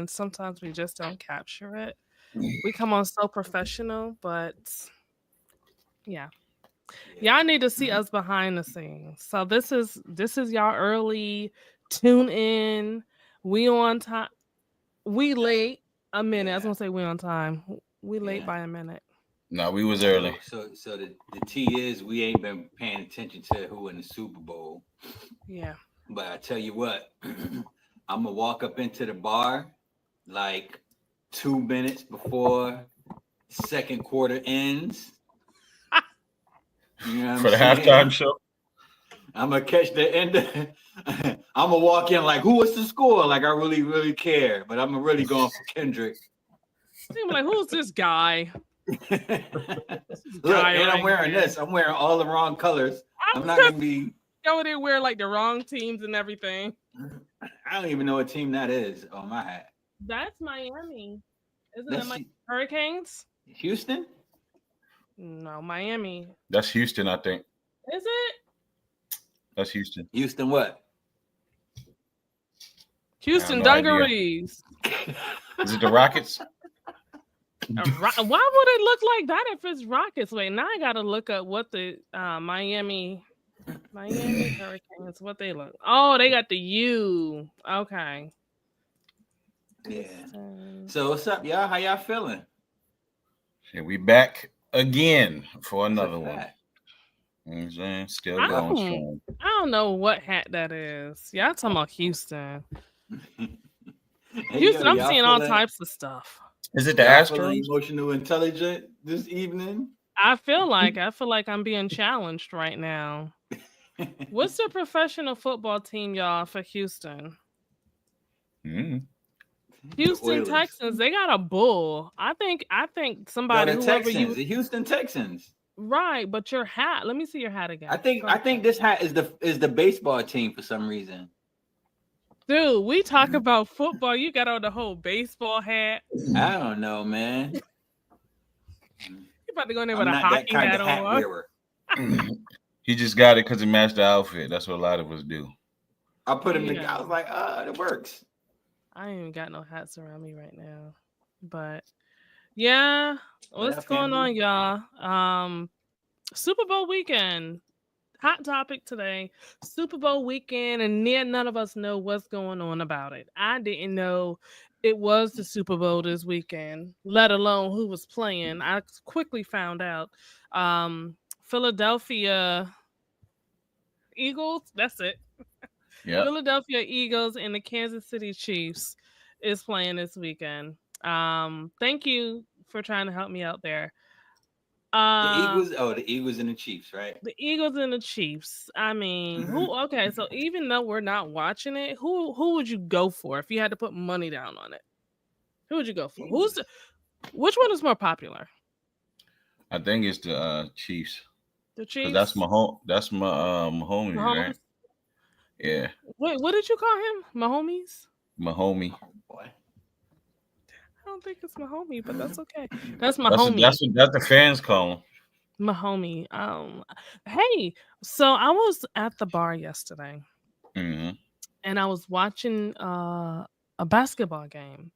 and sometimes we just don't capture it. We come on so professional, but yeah. Yeah. Y'all need to see us behind the scenes. So this is y'all early tune in. We on time. We late a minute. I was Yeah. gonna say we on time. We late Yeah. by a minute. No, we was So early. so so the T is we ain't been paying attention to who in the Super Bowl. Yeah. But I tell you what, I'm gonna walk up into the bar like 2 minutes before second quarter ends. You know what I'm For the halftime saying? show. I'm gonna catch the end. I'm gonna walk in like, who was the score? Like I really, really care. But I'm really going for Kendrick. I'm like, who's this guy? Look, This guy and I'm right wearing here. this. I'm wearing all the wrong colors. I I'm was not just gonna be. over there wear like the wrong teams and everything. I don't even know what team that is on my hat. That's Miami. Isn't it That's Miami Hurricanes? Houston. No, Miami. That's Houston, I think. Is it? That's Houston. Houston, what? Houston no idea. Dungarees. Is it the Rockets? Why would it look like that if it's Rockets? Wait, now I gotta look up what the Miami Hurricanes, what they look. Oh, they got the U. Okay. Yeah. Houston. So what's up, y'all? How y'all feeling? Yeah, we back again for That's a another one. fact. You know what I'm saying? Still I going don't, strong. I don't know what hat that is. Y'all talking about Houston. Hey, Houston, yo, I'm y'all seeing all feeling- types of stuff. Is it the Y'all feeling Astros? emotional intelligent this evening? I feel like I'm being challenged right now. What's the professional football team, y'all, for Houston? Mm. Houston Oilers. Texans. They got a bull. I think No, somebody, the whoever Texans, you the Houston Texans. right, but your hat. Let me see your hat again. I think Go I ahead. think this hat is the baseball team for some reason. Dude, we talk about football. You got on the whole baseball hat. I don't know, man. You about to go in there I'm with a not that hockey kind hat of hat on. wearer. He just got it because it matched the outfit. That's what a lot of us do. I put him Yeah. together. I was like, it works. I ain't even got no hats around me right now. But yeah, what's up, going on, family? y'all? Super Bowl weekend. Hot topic today. Super Bowl weekend, and none of us know what's going on about it. I didn't know it was the Super Bowl this weekend, let alone who was playing. I quickly found out. Philadelphia Eagles, that's it. Yeah. Philadelphia Eagles and the Kansas City Chiefs is playing this weekend. Thank you for trying to help me out there. The Eagles and the Chiefs, right? The Eagles and the Chiefs. I mean, who? Okay, so even though we're not watching it, who would you go for if you had to put money down on it? Who would you go for? Which one is more popular? I think it's the Chiefs. The Because Chiefs. that's my home. That's my homie, Mahomes. right? Yeah, Wait, what did you call him? Mahomes? my homie. Boy. I don't think it's Mahomie, but that's okay. That's my That's homie. what the fans call him. Mahomie. Hey, so I was at the bar yesterday Mm-hmm. and I was watching a basketball game,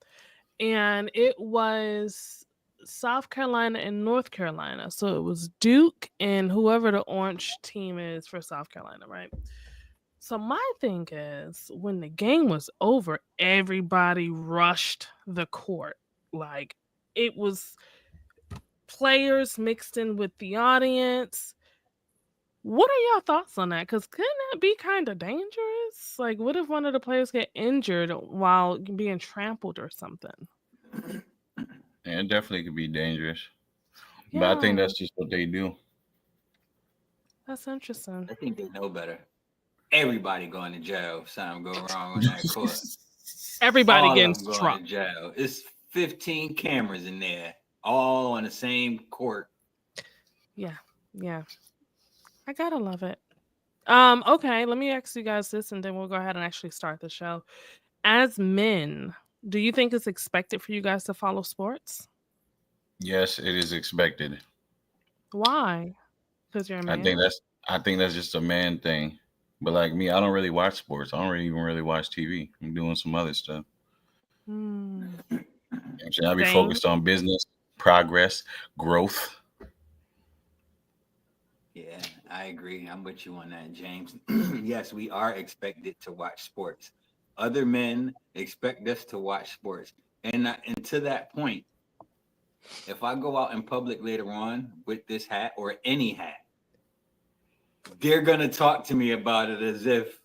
and it was South Carolina and North Carolina. So it was Duke and whoever the orange team is for South Carolina, right? So my thing is, when the game was over, everybody rushed the court. Like, it was players mixed in with the audience. What are your thoughts on that? Because couldn't that be kind of dangerous? Like, what if one of the players get injured while being trampled or something? Yeah, it definitely could be dangerous. But I think Yeah, that's just what they do. that's interesting. I think they know better. Everybody going to jail if something go wrong on that court. Everybody All getting of them going struck. to jail. It's 15 cameras in there, all on the same court. Yeah. I gotta love it. Okay, let me ask you guys this and then we'll go ahead and actually start the show. As men, do you think it's expected for you guys to follow sports? Yes, it is expected. Why? Because you're a I man? think that's just a man thing. But like me, I don't really watch sports. I don't even really watch TV. I'm doing some other stuff. Hmm. I'll be focused on business, progress, growth. Yeah, I agree. I'm with you on that, James. Yes, we are expected to watch sports. Other men expect us to watch sports. And to that point, if I go out in public later on with this hat or any hat, they're gonna talk to me about it as if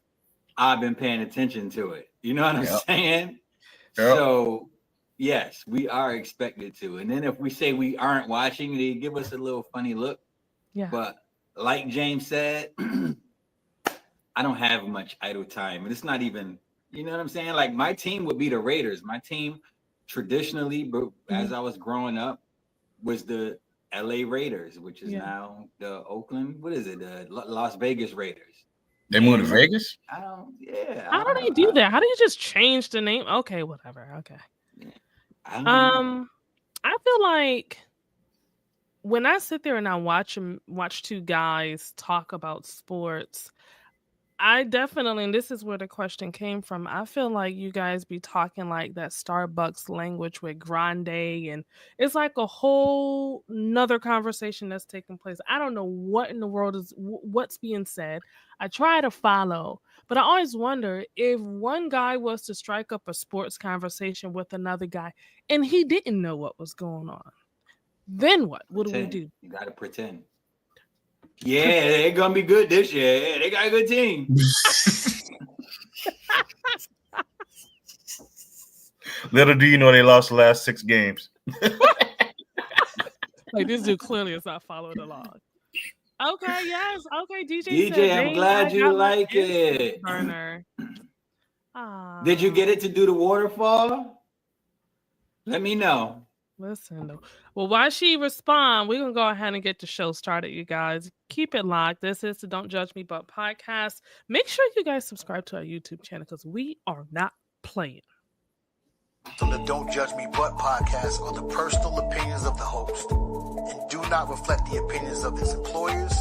I've been paying attention to it. You know what I'm saying? Yep. So yes, we are expected to. And then if we say we aren't watching, they give us a little funny look. Yeah. But like James said, I don't have much idle time. And it's not even, you know what I'm saying? Like my team would be the Raiders. My team traditionally, but as I was growing up, was the LA Raiders, which is now the Oakland, what is it? The Las Vegas Raiders. They moved to Vegas? How do they do that? How do you just change the name? Okay, whatever. Okay. I feel like when I sit there and I watch two guys talk about sports, I definitely, and this is where the question came from, I feel like you guys be talking like that Starbucks language with grande, and it's like a whole nother conversation that's taking place. I don't know what in the world is what's being said. I try to follow, but I always wonder if one guy was to strike up a sports conversation with another guy and he didn't know what was going on. Then what? What do we do? You got to pretend. Yeah, they're going to be good this year. Yeah, they got a good team. Little do you know they lost the last 6 games. Like this dude clearly is not following along. Okay, yes. Okay, DJ said, I'm glad you like it. Burner. Did you get it to do the waterfall? Let me know. Listen, well, while she respond, we're going to go ahead and get the show started, you guys. Keep it locked. This is the Don't Judge Me But podcast. Make sure you guys subscribe to our YouTube channel because we are not playing. So the Don't Judge Me But podcast are the personal opinions of the host and do not reflect the opinions of its employers,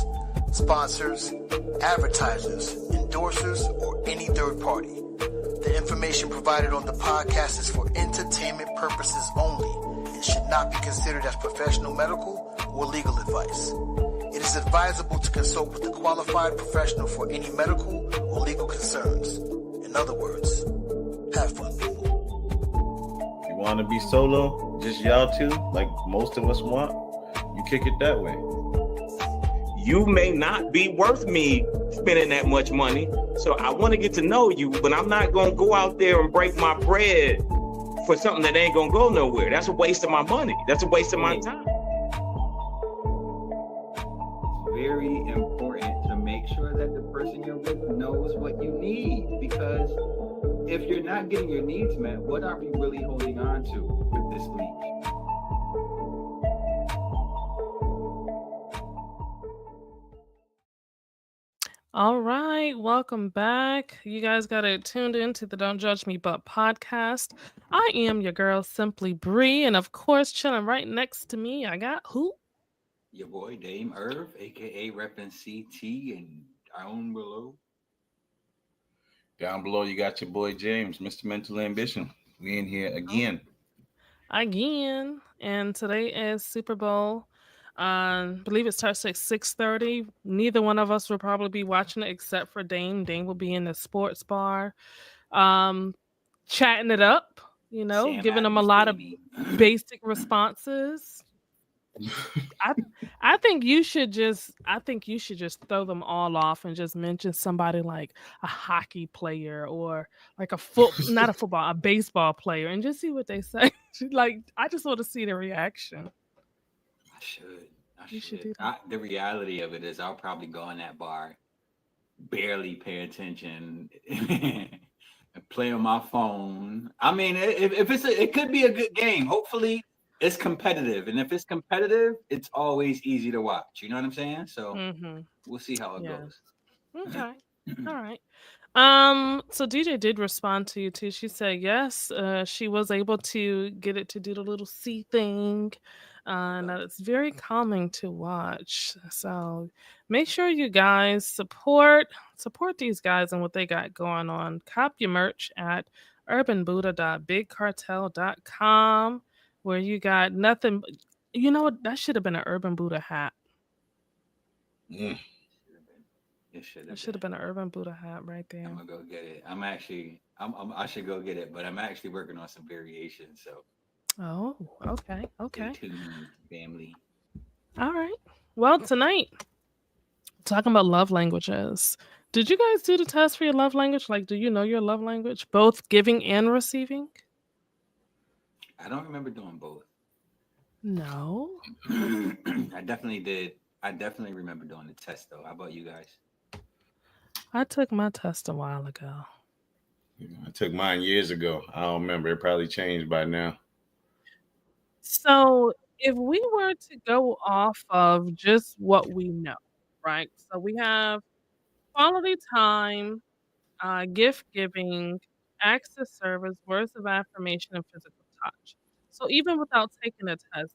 sponsors, advertisers, endorsers, or any third party. The information provided on the podcast is for entertainment purposes only and should not be considered as professional medical or legal advice. It is advisable to consult with a qualified professional for any medical or legal concerns. In other words, have fun, people. You want to be solo, just y'all two, like most of us want, you kick it that way. You may not be worth me spending that much money, so I want to get to know you, but I'm not going to go out there and break my bread for something that ain't going to go nowhere. That's a waste of my money. That's a waste of my time. Very important to make sure that the person you're with knows what you need, because if you're not getting your needs met, what are we really holding on to with this league? All right, welcome back. You guys got it tuned into the Don't Judge Me But podcast. I am your girl, Simply Bree, and of course, chilling right next to me, I got who? Your boy, Dame Irv, aka repping CT and down below. Down below, you got your boy James, Mr. Mental Ambition. We in here again. And today is Super Bowl. I believe it starts at 6:30. Neither one of us will probably be watching it except for Dame. Dame will be in the sports bar, chatting it up, you know, Sam giving them a Adams, lot baby. of basic responses. I think you should just throw them all off and just mention somebody like a hockey player or like a baseball player, and just see what they say. Like, I just want to see the reaction. I should. Do that. The reality of it is I'll probably go in that bar, barely pay attention, and play on my phone. I mean, if it could be a good game. Hopefully it's competitive. And if it's competitive, it's always easy to watch. You know what I'm saying? So we'll see how it goes. Okay. All right. So DJ did respond to you too. She said yes, she was able to get it to do the little C thing. And it's very calming to watch. So make sure you guys support these guys and what they got going on. Cop your merch at urbanbuddha.bigcartel.com. where you got nothing. You know what? That should have been an Urban Buddha hat. Mm. It should That have should have been. been an Urban Buddha hat right there. I'm gonna go get it. I should go get it, but I'm actually working on some variations. So Oh, okay, stay okay. tuned, family. All right. Well, tonight, talking about love languages. Did you guys do the test for your love language? Like, do you know your love language, both giving and receiving? I don't remember doing both. No. I definitely did. I definitely remember doing the test though. How about you guys? I took my test a while ago. I took mine years ago. I don't remember. It probably changed by now. So, if we were to go off of just what we know, right? So, we have quality time, gift giving, acts of service, words of affirmation, and physical touch. So, even without taking a test,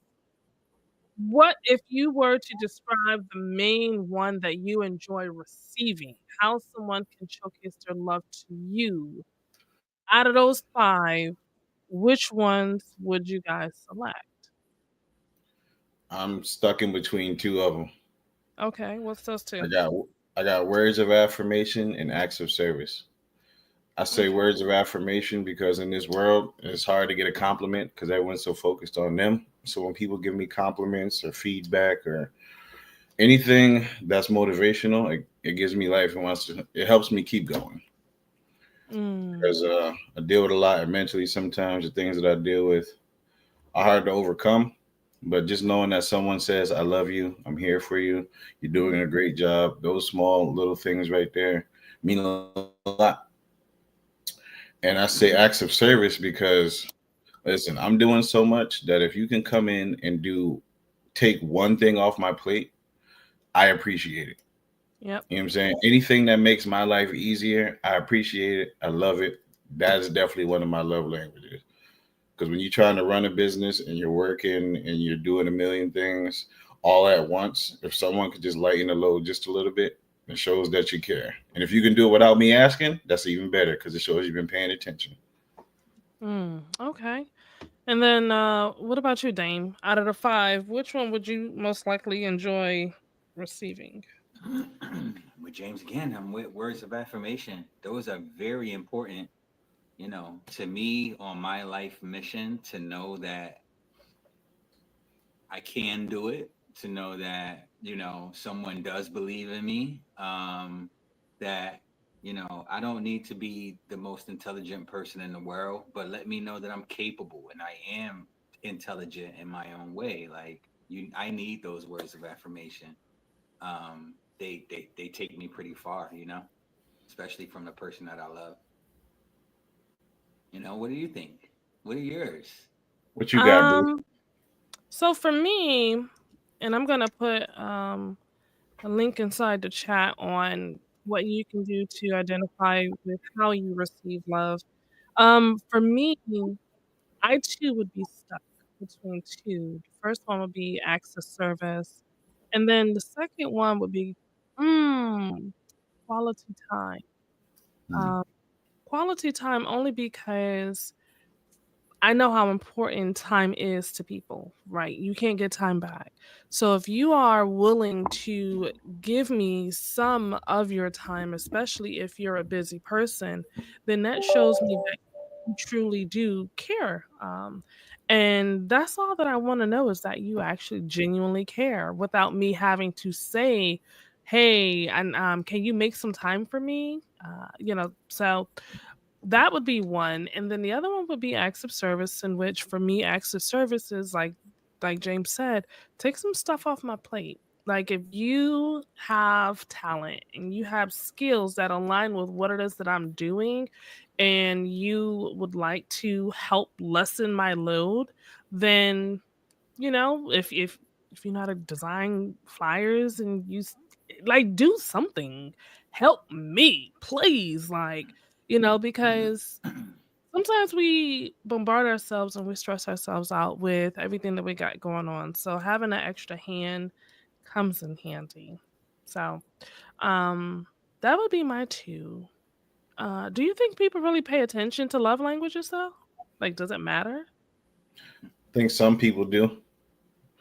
what if you were to describe the main one that you enjoy receiving? How someone can showcase their love to you? Out of those 5, which ones would you guys select? I'm stuck in between two of them. Okay, what's those 2? I got words of affirmation and acts of service. I say Okay. words of affirmation because in this world it's hard to get a compliment because everyone's so focused on them. So when people give me compliments or feedback or anything that's motivational, it gives me life and it helps me keep going. Mm, Because I deal with a lot mentally sometimes. The things that I deal with are hard to overcome. But just knowing that someone says, I love you, I'm here for you, you're doing a great job, those small little things right there mean a lot. And I say acts of service because, listen, I'm doing so much that if you can come in and take one thing off my plate, I appreciate it. yep. You know what I'm saying? Anything that makes my life easier, I appreciate it. I love it. That is definitely one of my love languages. Because when you're trying to run a business and you're working and you're doing a million things all at once, if someone could just lighten the load just a little bit, it shows that you care. And if you can do it without me asking, that's even better because it shows you've been paying attention. Okay. And then, what about you, Dame? Out of the 5, which one would you most likely enjoy receiving? With James again, I'm with words of affirmation. Those are very important, to me on my life mission to know that I can do it, to know that, someone does believe in me, that, I don't need to be the most intelligent person in the world, but let me know that I'm capable and I am intelligent in my own way. Like I need those words of affirmation. They take me pretty far, especially from the person that I love. What do you think? What are yours? What you got, boo? Um, so for me, and I'm gonna put a link inside the chat on what you can do to identify with how you receive love. For me, I too would be stuck between 2. The first one would be acts of service, and then the second one would be mm, quality time. Mm. Um, quality time only because I know how important time is to people, right? You can't get time back. So if you are willing to give me some of your time, especially if you're a busy person, then that shows me that you truly do care. And that's all that I want to know is that you actually genuinely care without me having to say, hey, and can you make some time for me? So that would be one, and then the other one would be acts of service, in which for me, acts of service is like James said, take some stuff off my plate. Like if you have talent and you have skills that align with what it is that I'm doing, and you would like to help lessen my load, then if you know how to design flyers and like do something, help me, please. Like, because sometimes we bombard ourselves and we stress ourselves out with everything that we got going on. So having an extra hand comes in handy. So, um, that would be my 2. Do you think people really pay attention to love languages though? Like, does it matter? think some people do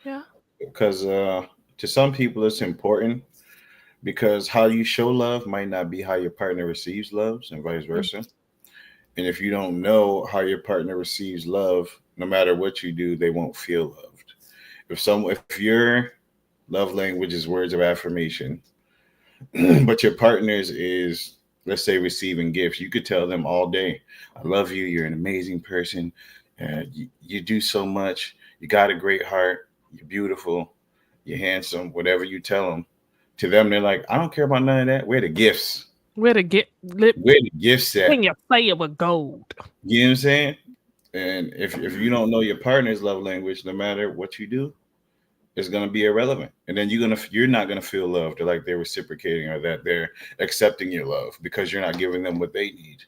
Yeah. because to some people it's important because how you show love might not be how your partner receives love and vice Mm. versa. And if you don't know how your partner receives love, no matter what you do, they won't feel loved. If your love language is words of affirmation, but your partner's is, let's say, receiving gifts, you could tell them all day, I love you, you're an amazing person, you do so much, you got a great heart, you're beautiful, you're handsome, whatever you tell them. To them, they're like, I don't care about none of that. Where the gifts? Where to get lip? Where the gifts at? Can you play it with gold? You know what I'm saying? And if you don't know your partner's love language, no matter what you do, it's gonna be irrelevant. And then you're not gonna feel loved or like they're reciprocating or that they're accepting your love because you're not giving them what they need.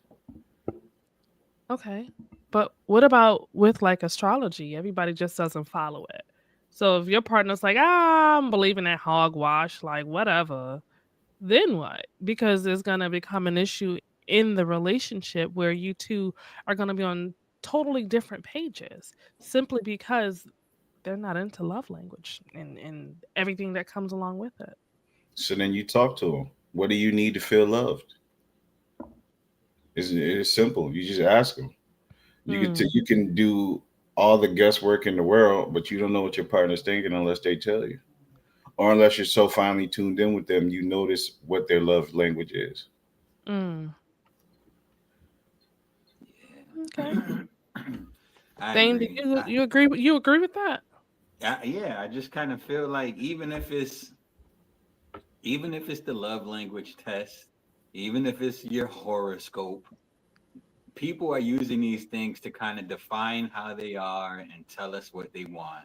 Okay. But what about with like astrology? Everybody just doesn't follow it. So if your partner's like, I'm believing that hogwash, like whatever, then what? Because there's gonna become an issue in the relationship where you two are gonna be on totally different pages simply because they're not into love language and everything that comes along with it. So then you talk to them. What do you need to feel loved? It's simple. You just ask them. You can do all the guesswork in the world, but you don't know what your partner's thinking unless they tell you, or unless you're so finely tuned in with them, you notice what their love language is. Mm. Okay. I Dane, agree. you agree? You agree with that? Yeah, I just kind of feel like even if it's the love language test, even if it's your horoscope, people are using these things to kind of define how they are and tell us what they want.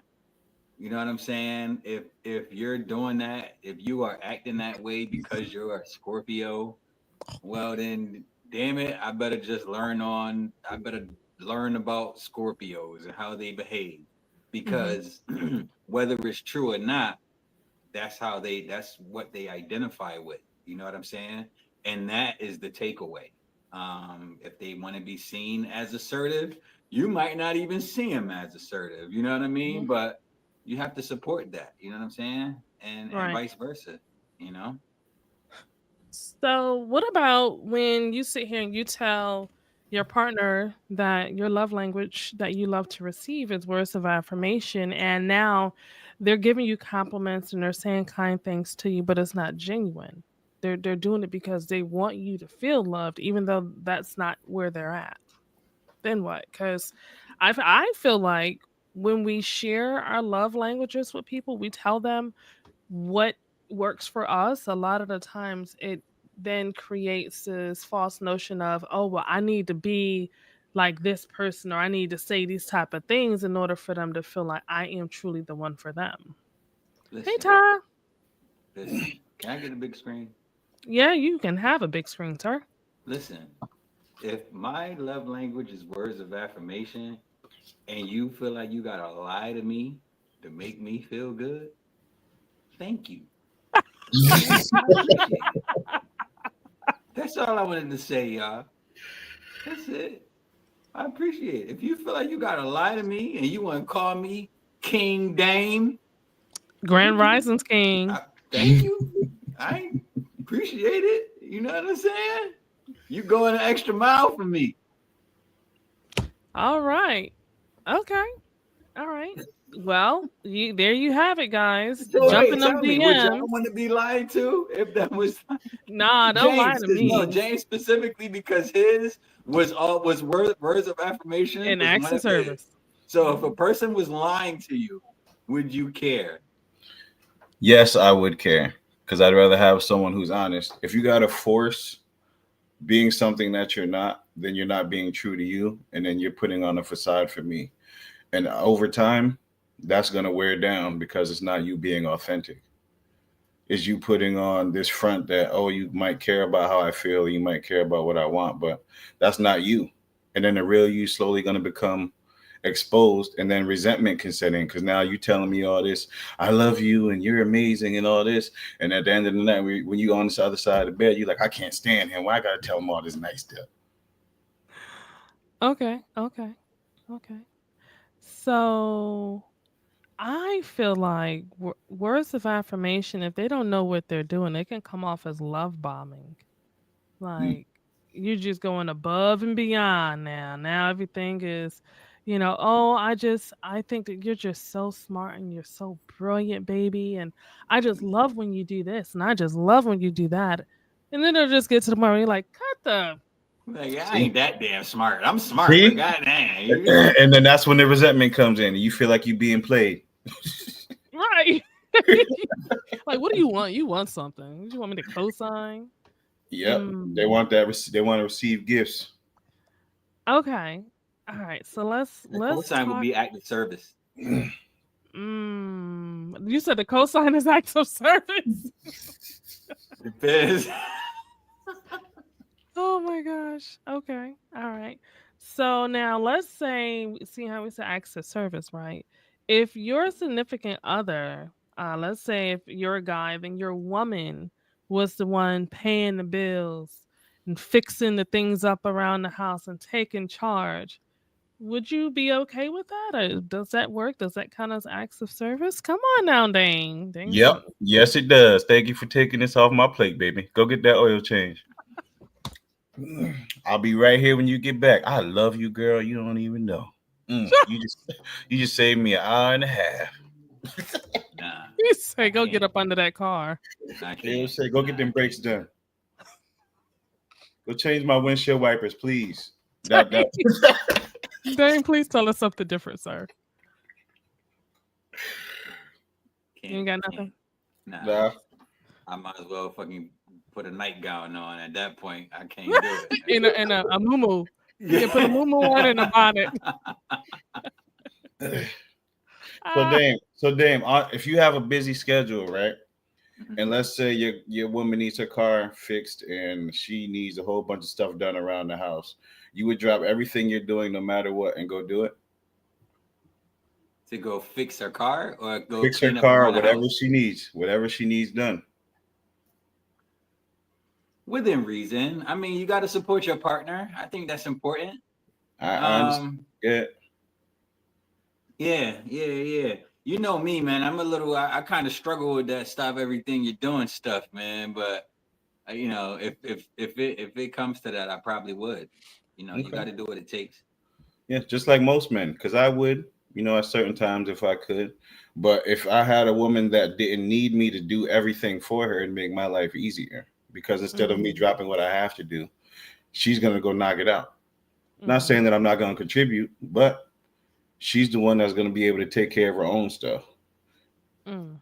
You know what I'm saying? If you're doing that, if you are acting that way because you're a Scorpio, well then damn it, I better learn about Scorpios and how they behave. Because whether it's true or not, that's what they identify with. You know what I'm saying? And that is the takeaway. If they want to be seen as assertive, you might not even see them as assertive. You know what I mean? But you have to support that. You know what I'm saying? And vice versa. You know. So, what about when you sit here and you tell your partner that your love language that you love to receive is words of affirmation, and now they're giving you compliments and they're saying kind things to you, but it's not genuine. They're doing it because they want you to feel loved, even though that's not where they're at. Then what? Because I feel like when we share our love languages with people, we tell them what works for us. A lot of the times, it then creates this false notion of, oh well, I need to be like this person or I need to say these type of things in order for them to feel like I am truly the one for them. Hey Tara. Listen, can I get a big screen? Yeah, you can have a big screen, sir. Listen, if my love language is words of affirmation and you feel like you gotta lie to me to make me feel good, thank you. That's all I wanted to say, y'all. That's it. I appreciate it. If you feel like you gotta lie to me and you want to call me King Dame, Grand Rising's King. Thank you. I appreciate it. You know what I'm saying? You going an extra mile for me. All right. Okay. All right. Well, there you have it, guys. So Jump in wait, them tell me, would y'all DMs. want to be lied to if that was Nah, don't lie to me. No, James specifically because his was words of affirmation And was acts one of of his. service. So if a person was lying to you, would you care? Yes, I would care because I'd rather have someone who's honest. If you got to force being something that you're not, then you're not being true to you, and then you're putting on a facade for me. And over time, that's going to wear down because it's not you being authentic. It's you putting on this front that, oh, you might care about how I feel, you might care about what I want, but that's not you. And then the real you slowly going to become exposed, and then resentment can set in because now you telling me all this, I love you and you're amazing and all this, and at the end of the night when you on this other side of the bed, you're like, I can't stand him, why I gotta tell him all this nice stuff? Okay. So I feel like words of affirmation, if they don't know what they're doing, they can come off as love bombing. Mm. Like you're just going above and beyond now. Now everything is, oh, I think that you're just so smart and you're so brilliant, baby. And I just love when you do this and I just love when you do that. And then they'll just get to the point where you're like, cut the Like, I See, ain't that damn smart. I'm smart, but see, goddamn. and then that's when the resentment comes in. You feel like you're being played. right. Like, what do you want? You want something. You want me to co-sign? Yep, they Mm, want that. They want to receive gifts. okay. All right. So The let's cosign would talk. be active service. You said the cosign is acts of service. Depends. Oh my gosh. Okay. All right. So now let's say, see how we say acts of service, right? If your significant other, let's say if you're a guy, then your woman was the one paying the bills and fixing the things up around the house and taking charge. Would you be okay with that? Or does that work? Does that count as acts of service? Come on now, Dang. Yep. Dang. Yes, it does. Thank you for taking this off my plate, baby. Go get that oil change. I'll be right here when you get back. I love you, girl. You don't even know. You just saved me an hour and a half. Nah, You say, go can't. get up under that car. I They'll can't. say, go get them brakes done. Go change my windshield wipers, please. That Dang, please tell us something different, sir. Can't, You ain't got can't. nothing? Nah, nah. I might as well fucking put a nightgown on. At that point, I can't do it. In a muumuu. You can put a muumuu on and a bonnet. Ah, So damn, if you have a busy schedule, right? And let's say your woman needs her car fixed and she needs a whole bunch of stuff done around the house, you would drop everything you're doing, no matter what, and go do it. To go fix her car or go Fix her clean up car, around the whatever house? whatever she needs done. Within reason. I mean, you got to support your partner. I think that's important. I understand. Yeah. You know me, man. I'm a little. I kind of struggle with that stop everything you're doing stuff, man. But if it comes to that, I probably would. You Okay. got to do what it takes. Yeah, just like most men, because I would, at certain times if I could. But if I had a woman that didn't need me to do everything for her and make my life easier, because instead of me dropping what I have to do, she's gonna go knock it out. Not saying that I'm not gonna contribute, but she's the one that's gonna be able to take care of her own stuff. mm.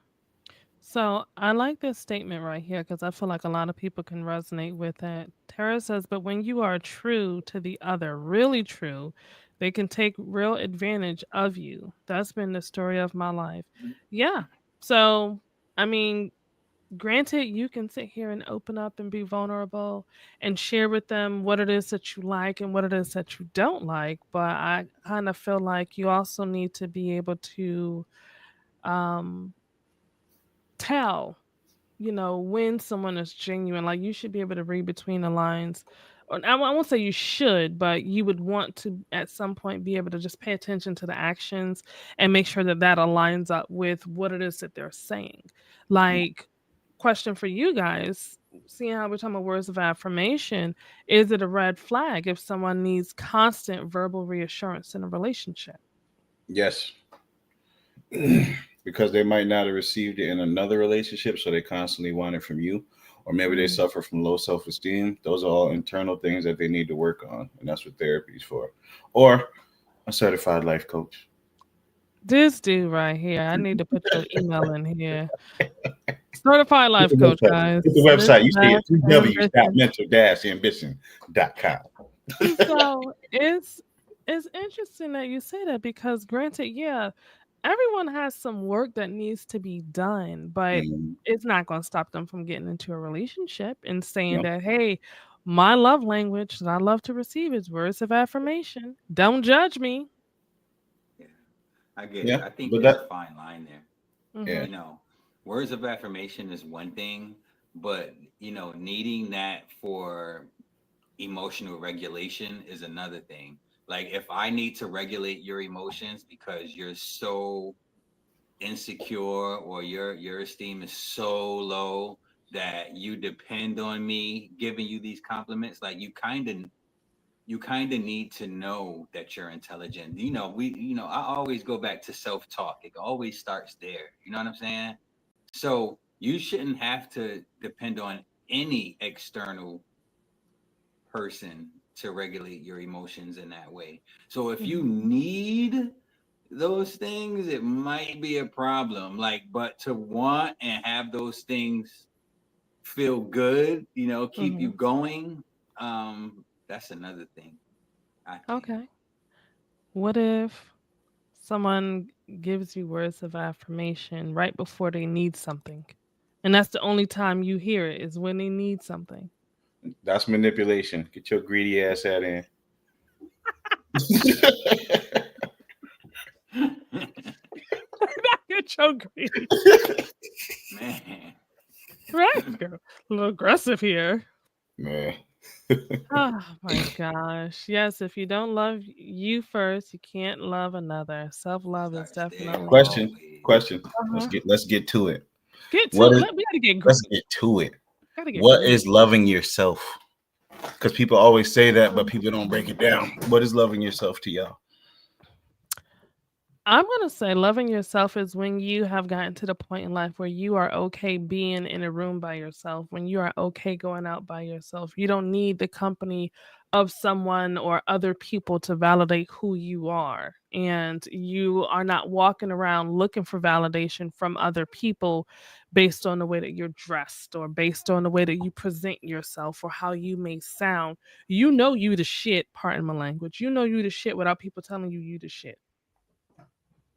So I like this statement right here because I feel like a lot of people can resonate with it. Tara says, but when you are true to the other, really true, they can take real advantage of you. That's been the story of my life. Yeah. So, I mean, granted, you can sit here and open up and be vulnerable and share with them what it is that you like and what it is that you don't like. But I kind of feel like you also need to be able to um, tell, when someone is genuine. Like you should be able to read between the lines. Or I won't say you should, but you would want to at some point be able to just pay attention to the actions and make sure that that aligns up with what it is that they're saying. Like, question for you guys, seeing how we're talking about words of affirmation, is it a red flag if someone needs constant verbal reassurance in a relationship? Yes. Because they might not have received it in another relationship, so they constantly want it from you. Or maybe they suffer from low self-esteem. Those are all internal things that they need to work on. And that's what therapy is for. Or a certified life coach. This dude right here, I need to put your email in here. Certified life Hit coach, the guys. website. You see it, Ambition. www.mental-ambition.com. So it's interesting that you say that because granted, yeah, everyone has some work that needs to be done, but Mhm. it's not going to stop them from getting into a relationship and saying Yep. that, hey, my love language that I love to receive is words of affirmation. Don't judge me. Yeah, I get it. Yeah. I think But there's that, a fine line there. yeah. Words of affirmation is one thing, but needing that for emotional regulation is another thing. Like if I need to regulate your emotions because you're so insecure or your esteem is so low that you depend on me giving you these compliments, like you kind of need to know that you're intelligent. I always go back to self-talk. It always starts there. You know what I'm saying? So you shouldn't have to depend on any external person to regulate your emotions in that way. So if you need those things, it might be a problem. Like, but to want and have those things feel good, keep you going, that's another thing. I think. Okay. What if someone gives you words of affirmation right before they need something? And that's the only time you hear it is when they need something. That's manipulation. Get your greedy ass out in. Get your greedy. Man. Right, girl. A little aggressive here. Man. Oh my gosh. Yes, if you don't love you first, you can't love another. Self-love is Starts there. definitely Question. Uh-huh. Let's get to it. Get to What it. is- We gotta get Let's greedy. get to it. Gotta get What greedy. is loving yourself? Because people always say that, but people don't break it down. What is loving yourself to y'all? I'm going to say loving yourself is when you have gotten to the point in life where you are okay being in a room by yourself, when you are okay going out by yourself. You don't need the company of someone or other people to validate who you are. And you are not walking around looking for validation from other people based on the way that you're dressed or based on the way that you present yourself or how you may sound. You know you the shit, pardon my language. You know you the shit without people telling you the shit.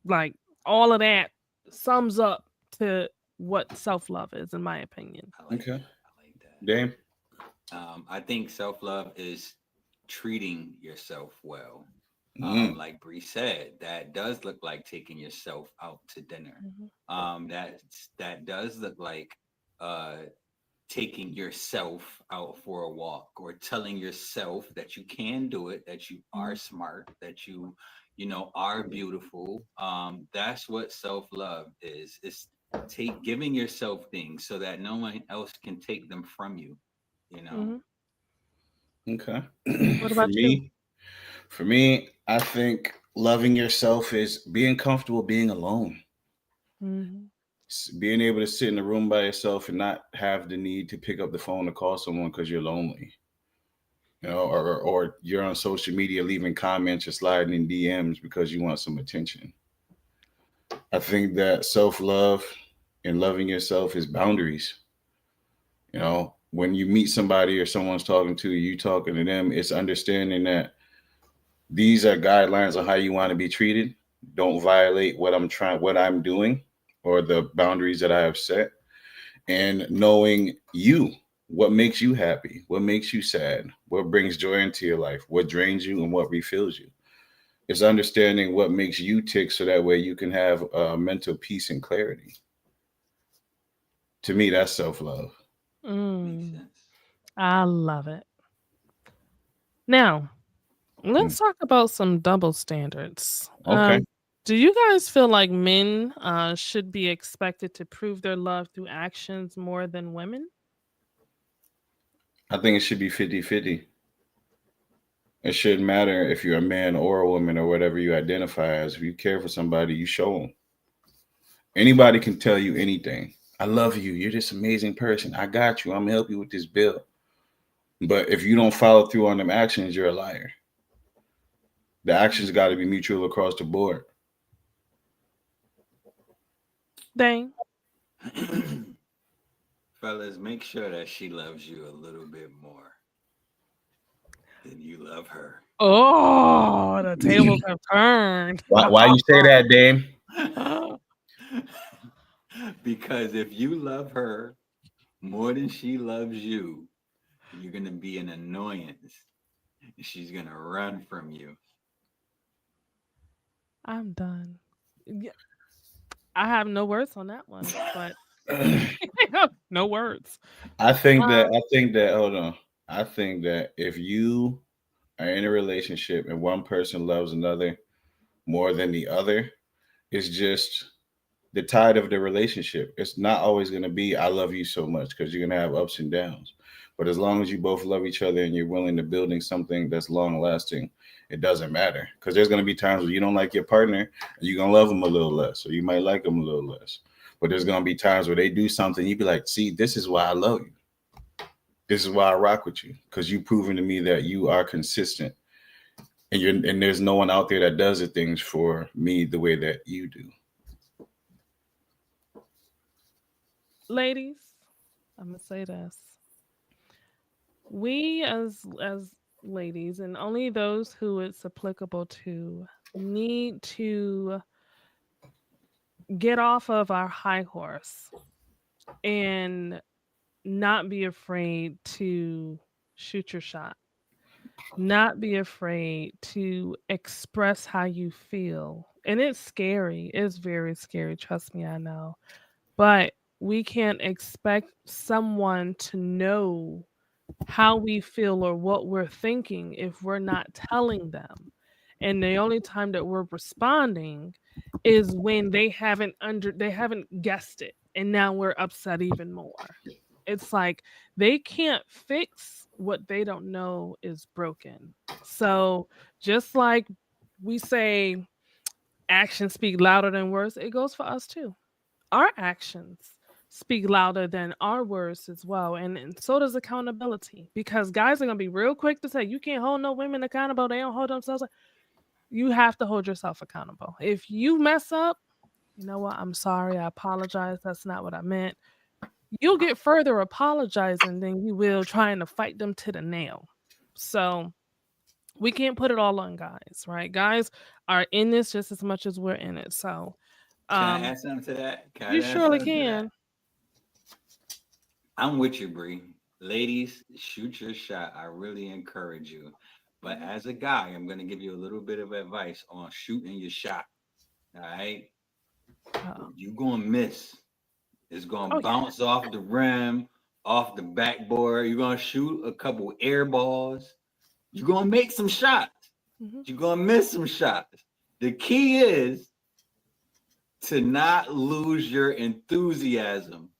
Like all of that sums up to what self-love is, in my opinion. I like Okay. that. I like that. Dame? I think self-love is treating yourself well. Like Bree said, that does look like taking yourself out to dinner. That does look like taking yourself out for a walk or telling yourself that you can do it, that you are smart, that you are beautiful. That's what self-love is. It's giving yourself things so that no one else can take them from you. Okay. What about you? For me, I think loving yourself is being comfortable being alone. Being able to sit in a room by yourself and not have the need to pick up the phone to call someone because you're lonely. Or you're on social media leaving comments or sliding in DMs because you want some attention. I think that self-love and loving yourself is boundaries. When you meet somebody or someone's talking to you talking to them, it's understanding that these are guidelines on how you want to be treated. Don't violate what I'm doing or the boundaries that I have set. And knowing what makes you happy, what makes you sad, what brings joy into your life, what drains you and what refills you. It's understanding what makes you tick so that way you can have mental peace and clarity. To me, that's self-love. I love it. Now, let's talk about some double standards. Okay. Do you guys feel like men should be expected to prove their love through actions more than women? I think it should be 50-50. It shouldn't matter if you're a man or a woman or whatever you identify as. If you care for somebody, you show them. Anybody can tell you anything. I love you. You're this amazing person. I got you. I'm gonna help you with this bill. But if you don't follow through on them actions, you're a liar. The actions got to be mutual across the board. Dang. Fellas, make sure that she loves you a little bit more than you love her. Oh, the tables have turned. Why you say that, Dame? Because if you love her more than she loves you, you're going to be an annoyance. She's going to run from you. I'm done. I have no words on that one, but no words. I think that hold on. I think that if you are in a relationship and one person loves another more than the other, it's just the tide of the relationship. It's not always going to be I love you so much, because you're going to have ups and downs. But as long as you both love each other and you're willing to building something that's long lasting, it doesn't matter. Because there's going to be times where you don't like your partner and you're going to love them a little less, or you might like them a little less. But there's going to be times where they do something, you be like, see, this is why I love you. This is why I rock with you, because you've proven to me that you are consistent. And there's no one out there that does the things for me the way that you do. Ladies, I'm gonna say this. We as ladies, and only those who it's applicable to, need to get off of our high horse and not be afraid to shoot your shot. Not be afraid to express how you feel. And it's scary. It's very scary. Trust me, I know. But we can't expect someone to know how we feel or what we're thinking if we're not telling them. And the only time that we're responding is when they haven't guessed it, and now we're upset even more. It's like they can't fix what they don't know is broken. So just like we say actions speak louder than words, it goes for us too. Our actions speak louder than our words as well. And so does accountability, because guys are going to be real quick to say, you can't hold no women accountable. They don't hold themselves. You have to hold yourself accountable. If you mess up, you know what? I'm sorry. I apologize. That's not what I meant. You'll get further apologizing than you will trying to fight them to the nail. So we can't put it all on guys, right? Guys are in this just as much as we're in it. So can I add something to that? You surely can. I'm with you, Bree. Ladies, shoot your shot. I really encourage you. But as a guy, I'm going to give you a little bit of advice on shooting your shot. All right? You're going to miss. It's going to bounce off the rim, off the backboard. You're going to shoot a couple air balls. You're going to make some shots. You're going to miss some shots. The key is to not lose your enthusiasm.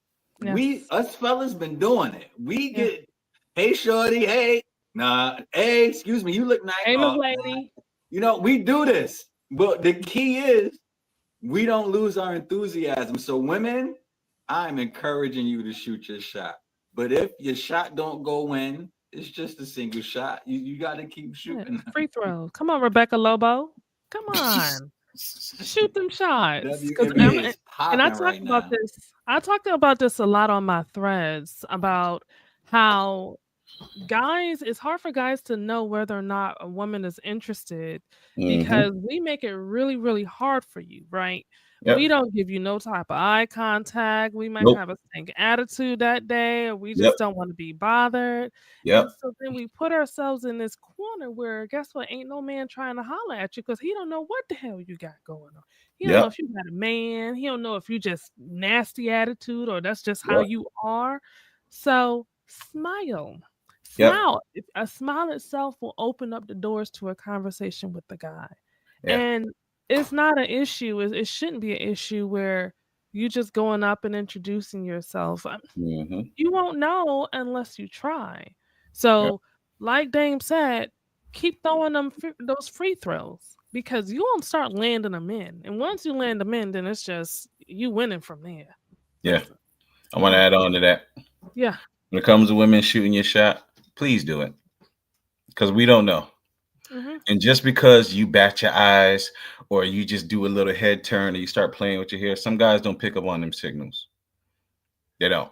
Yes. Us fellas been doing it. We get, hey, shorty, hey. Nah, hey, excuse me, you look nice. Hey, Miss Lady. You know, we do this. But the key is we don't lose our enthusiasm. So women, I'm encouraging you to shoot your shot. But if your shot don't go in, it's just a single shot. You got to keep shooting. Free throws. Come on, Rebecca Lobo. Come on. Shoot them shots. And I talk about this. I talk about this a lot on my threads about how guys, it's hard for guys to know whether or not a woman is interested because we make it really, really hard for you, right? Yep. We don't give you no type of eye contact. We might have a stink attitude that day, or we just don't want to be bothered. And so then we put ourselves in this corner where, guess what? Ain't no man trying to holler at you because he don't know what the hell you got going on. He don't know if you got a man. He don't know if you just nasty attitude or that's just how you are. So smile. Smile. A smile itself will open up the doors to a conversation with the guy. And it's not an issue. It shouldn't be an issue where you just going up and introducing yourself. You won't know unless you try. So, like Dame said, keep throwing those free throws because you won't start landing them in. And once you land them in, then it's just you winning from there. Yeah. I want to add on to that. Yeah. When it comes to women shooting your shot, please do it because we don't know. And just because you bat your eyes or you just do a little head turn or you start playing with your hair, some guys don't pick up on them signals. They don't.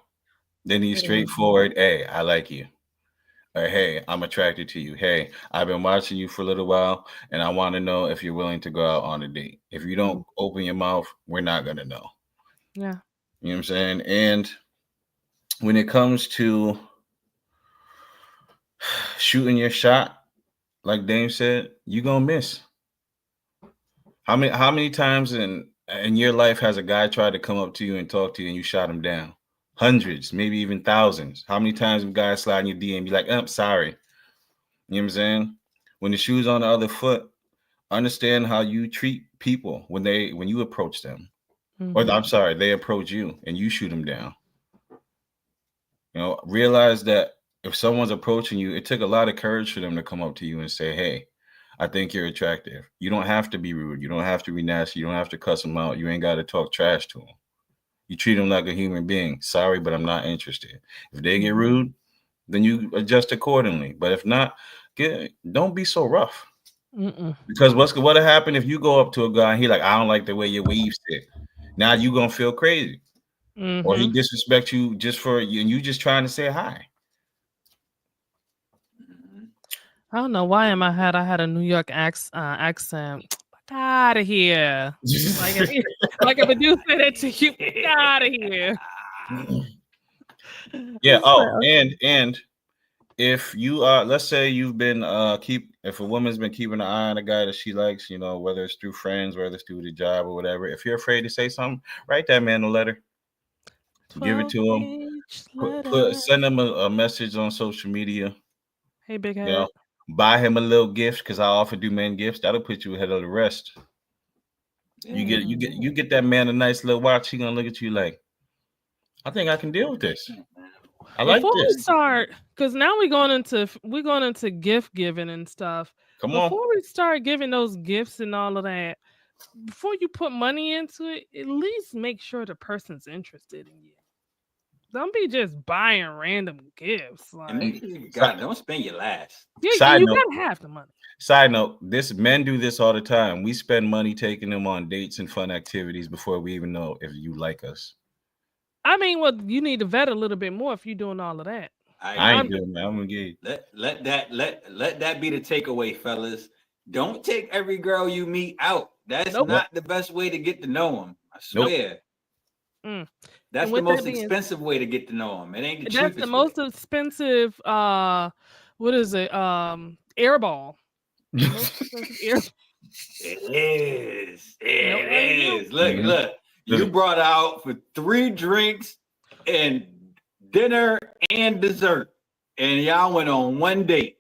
They need straightforward, hey, I like you. Or, hey, I'm attracted to you. Hey, I've been watching you for a little while and I want to know if you're willing to go out on a date. If you don't open your mouth, we're not going to know. Yeah. You know what I'm saying? And when it comes to shooting your shot, like Dame said, you're gonna miss. How many times in your life has a guy tried to come up to you and talk to you and you shot him down? Hundreds, maybe even thousands. How many times have guys slide in your DM and be like, I'm sorry. You know what I'm saying? when the shoe's on the other foot, understand how you treat people when you approach them. Or Mhm. I'm sorry, they approach you and you shoot them down. Realize that if someone's approaching you, it took a lot of courage for them to come up to you and say, hey, I think you're attractive. You don't have to be rude. You don't have to be nasty. You don't have to cuss them out. You ain't got to talk trash to them. You treat them like a human being. Sorry, but I'm not interested. If they get rude, then you adjust accordingly. But if not, don't be so rough. Because what'll happen if you go up to a guy and he like, I don't like the way your weave sit. Now you gonna feel crazy. Or he disrespect you just for you, and you just trying to say hi. I don't know why in my head I had a New York accent. Get out of here! Like if a dude said it to you, get out of here. Yeah. Oh, and if you let's say you've been if a woman's been keeping an eye on a guy that she likes, whether it's through friends, whether it's through the job or whatever, if you're afraid to say something, write that man a letter. Give it to him. Send him a message on social media. Hey, big head. Buy him a little gift, because I often do men gifts. That'll put you ahead of the rest. You get that man a nice little watch. He gonna look at you like, I think I can deal with this. I like Before this. we start, because now we're going into gift giving and stuff. Before we start giving those gifts and all of that, before you put money into it, at least make sure the person's interested in you. Don't be just buying random gifts. Don't spend your last. Yeah, you gotta have the money. Side note: men do this all the time. We spend money taking them on dates and fun activities before we even know if you like us. I mean, well, you need to vet a little bit more if you're doing all of that. I ain't doing that. I'm engaged. Let that be the takeaway, fellas. Don't take every girl you meet out. That's not the best way to get to know them. I swear. That's the most expensive way to get to know them. It ain't the cheapest. That's the most expensive. What is it? Airball. It is. It is. Look. You brought out for 3 drinks and dinner and dessert, and y'all went on 1 date.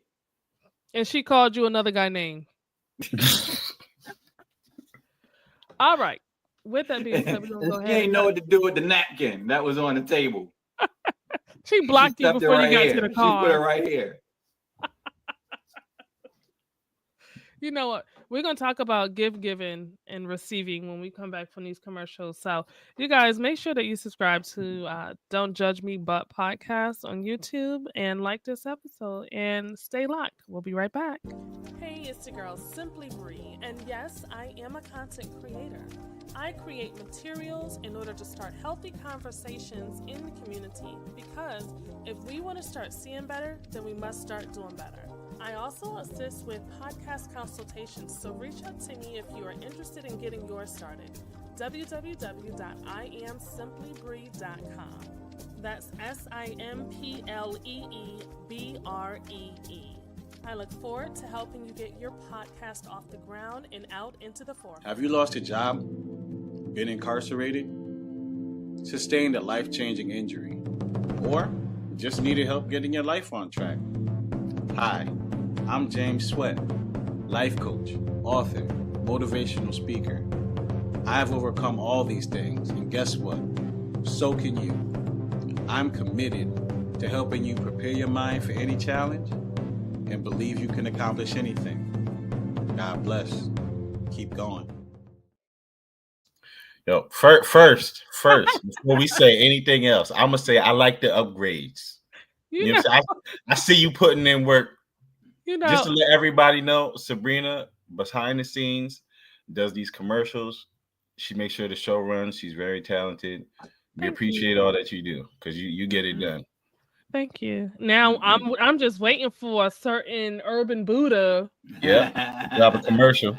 And she called you another guy name. All right. With that being said, we're gonna go ahead. She ain't know what to do with the napkin that was on the table. She blocked you before you got to the car. She put it right here. You know what? We're going to talk about gift giving and receiving when we come back from these commercials. So, you guys, make sure that you subscribe to Don't Judge Me But podcast on YouTube and like this episode and stay locked. We'll be right back. Hey, it's the girl Simply Bree, and yes, I am a content creator. I create materials in order to start healthy conversations in the community, because if we want to start seeing better, then we must start doing better. I also assist with podcast consultations, so reach out to me if you are interested in getting yours started. www.IamSimplyBree.com. That's SIMPLEEBREE. I look forward to helping you get your podcast off the ground and out into the forefront. Have you lost a job, been incarcerated, sustained a life-changing injury, or just needed help getting your life on track? Hi, I'm James Sweat, life coach, author, motivational speaker. I've overcome all these things, and guess what? So can you. I'm committed to helping you prepare your mind for any challenge and believe you can accomplish anything. God bless. Keep going. Yo, first, before we say anything else, I'm gonna say I like the upgrades. You know, I see you putting in work. Just to let everybody know, Sabrina, behind the scenes, does these commercials. She makes sure the show runs. She's very talented. We appreciate all that you do, because you get it done. Thank you. Now I'm just waiting for a certain Urban Buddha. Yeah, drop a commercial.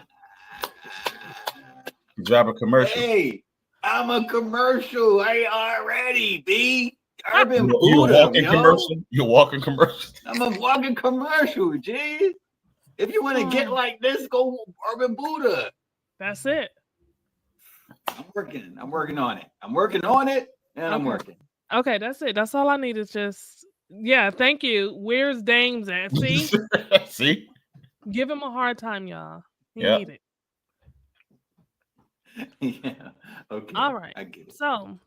Hey, I'm a commercial. I already, B. Urban Buddha. You a walking commercial? You a walking commercial? I'm a walking commercial, G. If you want to get like this, go Urban Buddha. That's it. I'm working on it. I'm working. Okay, that's it. That's all I need is just, thank you. Where's Dames at? See? See? Give him a hard time, y'all. He Yep. need it. Yeah. Okay. All right. I get it. So,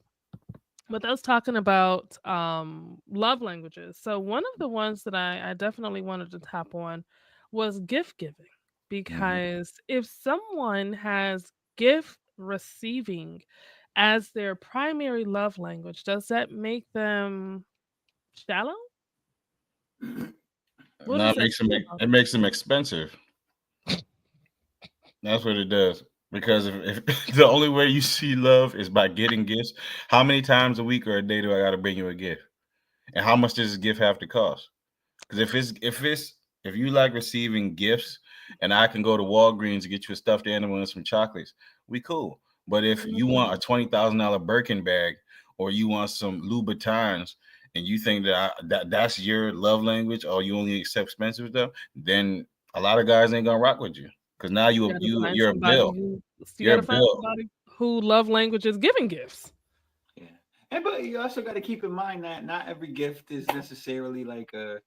with us talking about love languages, so one of the ones that I definitely wanted to tap on was gift giving, because if someone has gift receiving as their primary love language, does that make them shallow? What No, does that say about it makes them expensive. That's what it does. Because if the only way you see love is by getting gifts, how many times a week or a day do I got to bring you a gift? And how much does this gift have to cost? Because if you like receiving gifts, and I can go to Walgreens to get you a stuffed animal and some chocolates, we cool. But if you want a $20,000 Birkin bag, or you want some Louboutins, and you think that's your love language, or you only accept expensive stuff, then a lot of guys ain't gonna rock with you. Because now You gotta find you're a somebody bill. who you You're a gotta find bill. somebody who love language is giving gifts. Yeah. And but you also got to keep in mind that not every gift is necessarily like a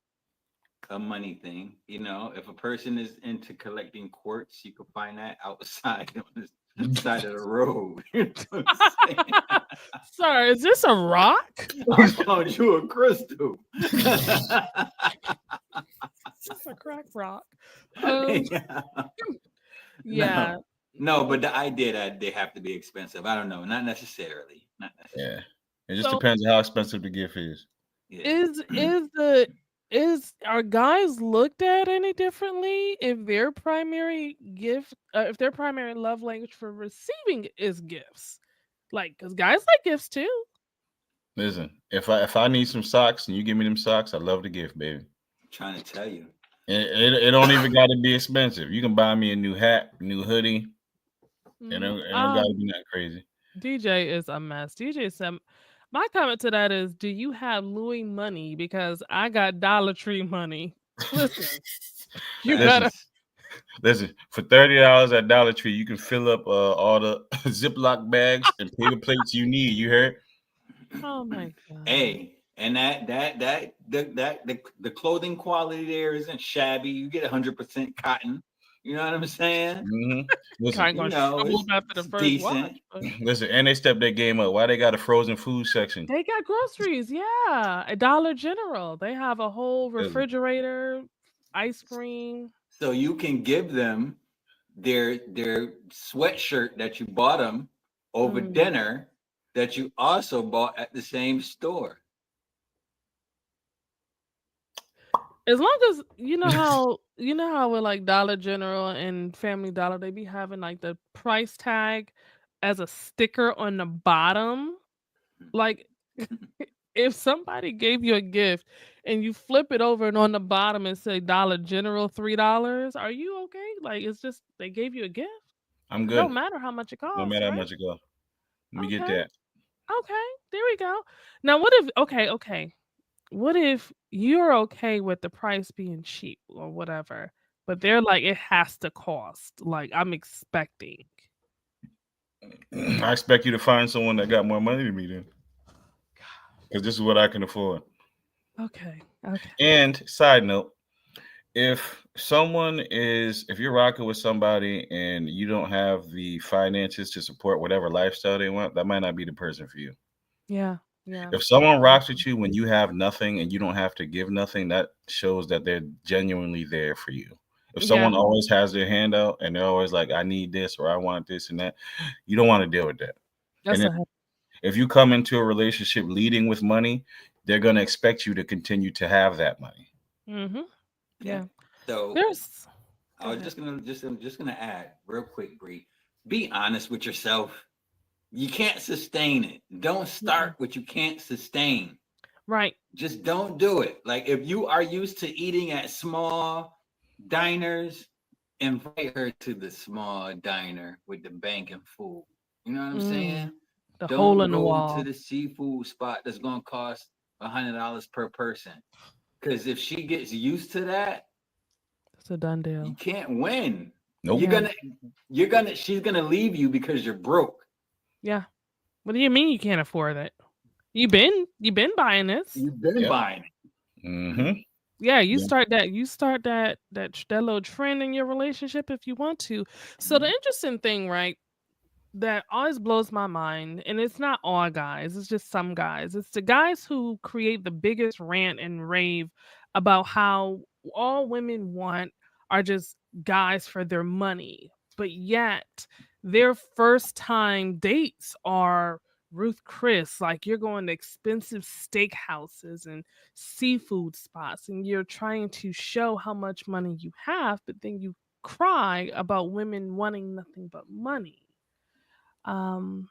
money thing. You know, if a person is into collecting quartz, you can find that outside on the side of the road. You know what I'm saying? Sir, is this a rock? I found you a crystal. It's a crack rock. Yeah. No, but the idea that they have to be expensive, I don't know. Not necessarily. Not necessarily. Yeah. It just So- depends on how expensive the gift is. Yeah. Are guys looked at any differently if their primary gift, if their primary love language for receiving is gifts? Like, because guys like gifts too. Listen, if I need some socks and you give me them socks, I love the gift, baby. I'm trying to tell you. It don't even got to be expensive. You can buy me a new hat, new hoodie, and it don't got to be that crazy. DJ is a mess. DJ said, my comment to that is, do you have Louis money? Because I got Dollar Tree money. Listen, you gotta. Listen, for $30 at Dollar Tree, you can fill up all the Ziploc bags and paper plates you need. You heard? Oh my god. Hey, and the clothing quality there isn't shabby. You get 100% cotton. You know what I'm saying? Mm-hmm. Listen, after the first decent. watch, listen, and they stepped their game up. Why they got a frozen food section? they got groceries, yeah. At Dollar General, they have a whole refrigerator, ice cream. So you can give them their sweatshirt that you bought them over dinner that you also bought at the same store. As long as you know how with like Dollar General and Family Dollar, they be having like the price tag as a sticker on the bottom. Like if somebody gave you a gift and you flip it over and on the bottom and say Dollar General $3, are you okay? Like it's just they gave you a gift. I'm good. No matter how much it costs. No matter right? how much it costs. Let me get Okay. that. Okay, there we go. Now what if okay. What if you're okay with the price being cheap or whatever, but they're like it has to cost? Like I'm expecting. I expect you to find someone that got more money than me then. Because this is what I can afford. Okay. And side note, if you're rocking with somebody and you don't have the finances to support whatever lifestyle they want, that might not be the person for you. Yeah. If someone rocks with you when you have nothing and you don't have to give nothing, that shows that they're genuinely there for you. If someone always has their hand out and they're always like, I need this or I want this and that, you don't want to deal with that. If you come into a relationship leading with money, they're going to expect you to continue to have that money. Mm-hmm. Yeah. So I'm just gonna add real quick, Bree. Be honest with yourself. You can't sustain it. Don't start what you can't sustain. Right. Just don't do it. Like if you are used to eating at small diners, invite her to the small diner with the banking food. You know what I'm saying? The hole in the wall. Don't go to the seafood spot that's gonna cost $100 per person. Because if she gets used to that, it's a done deal. You can't win. Nope. She's gonna leave you because you're broke. Yeah. What do you mean you can't afford it? You've been buying this. You've been buying it. Mm-hmm. Yeah, you Yeah. start that little trend in your relationship if you want to. So the Mhm. interesting thing, right, that always blows my mind, and it's not all guys, it's just some guys. It's the guys who create the biggest rant and rave about how all women want are just guys for their money. But yet their first time dates are Ruth Chris, like you're going to expensive steakhouses and seafood spots, and you're trying to show how much money you have, but then you cry about women wanting nothing but money. um,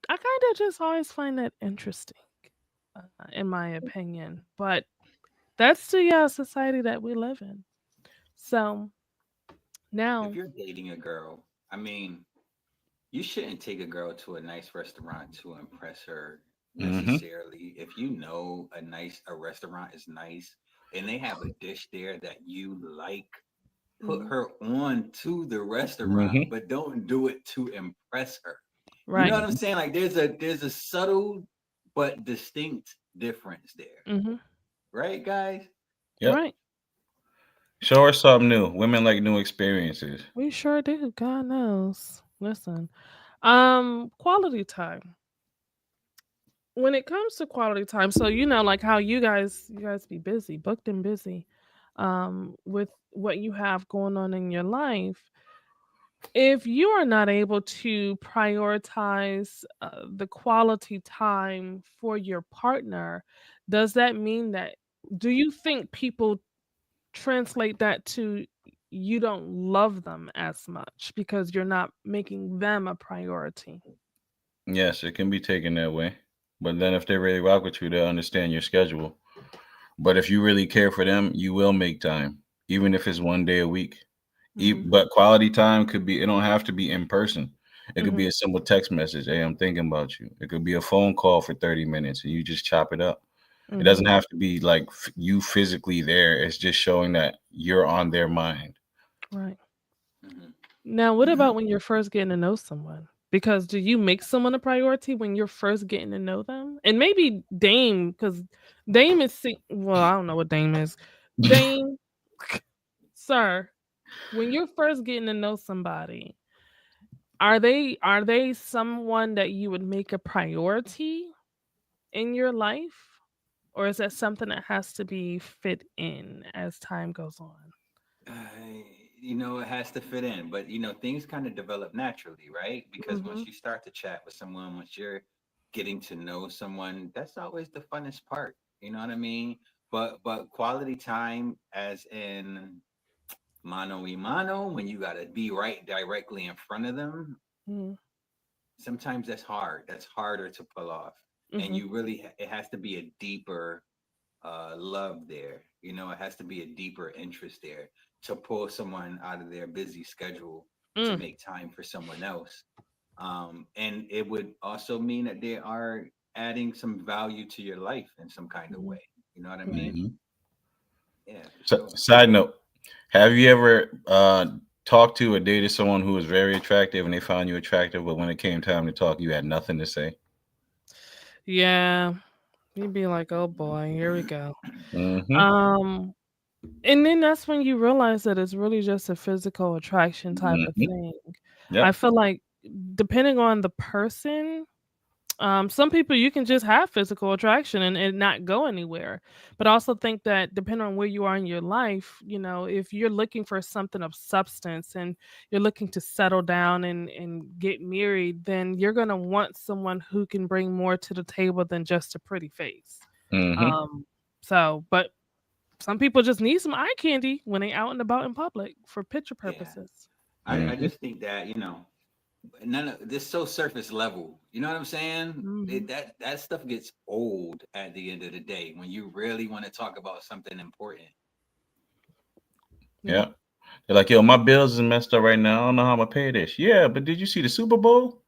I kind of just always find that interesting, in my opinion. But that's the society that we live in. So If now, you're dating a girl, I mean, you shouldn't take a girl to a nice restaurant to impress her Mm-hmm. necessarily. If you know a restaurant is nice and they have a dish there that you like, put mhm, her on to the restaurant, Mm-hmm. but don't do it to impress her. You know right, what I'm saying? Like there's a subtle but distinct difference there, hmm, right, guys? Yep. right. Show her something new. Women like new experiences. We sure do. God knows. Listen, quality time. When it comes to quality time, so like how you guys be busy, booked and busy, with what you have going on in your life. If you are not able to prioritize the quality time for your partner, does that mean that, do you think people translate that to you don't love them as much because you're not making them a priority? Yes, it can be taken that way. But then if they really rock with you, they'll understand your schedule. But if you really care for them, you will make time, even if it's 1 day a week. Hmm. But quality time could be, it don't have to be in person. It could be Hmm. a simple text message. Hey, I'm thinking about you. It could be a phone call for 30 minutes and you just chop it up. It Hmm. doesn't have to be like you physically there. It's just showing that you're on their mind. Right. Mhm. Now, what about when you're first getting to know someone? Because do you make someone a priority when you're first getting to know them? And maybe Dame, because Dame is well, I don't know what Dame is. Dame, sir, when you're first getting to know somebody, are they someone that you would make a priority in your life? Or is that something that has to be fit in as time goes on? Uh, it has to fit in, but things kind of develop naturally, right? Because Mm-hmm. once you start to chat with someone, once you're getting to know someone, that's always the funnest part. You know what I mean? But quality time, as in mano y mano, when you gotta be right directly in front of them, Mm-hmm. sometimes that's hard. That's harder to pull off, and Mm-hmm. you really it has to be a deeper love there. It has to be a deeper interest there to pull someone out of their busy schedule to Mm. make time for someone else. And it would also mean that they are adding some value to your life in some kind of Mm-hmm. way. You know what I mean? Right. Mhm. Yeah, for So, sure. side note: have you ever talked to or dated someone who was very attractive and they found you attractive, but when it came time to talk, you had nothing to say? Yeah. You'd be like, "Oh boy, here we go." Mm-hmm. Um, and then that's when you realize that it's really just a physical attraction type of Mm-hmm. thing. I Yep. feel like depending on the person, some people you can just have physical attraction and not go anywhere. But I also think that depending on where you are in your life, if you're looking for something of substance and you're looking to settle down and get married, then you're gonna want someone who can bring more to the table than just a pretty face. Mm-hmm. Um, but some people just need some eye candy when they out and about in public for picture Yeah. purposes. I Mm-hmm. just think that, none of this so surface level. You know what I'm saying? Mhm. That stuff gets old at the end of the day when you really want to talk about something important. Yeah. Yeah. They're like, yo, my bills is messed up right now. I don't know how I'm gonna pay this. Yeah, but did you see the Super Bowl?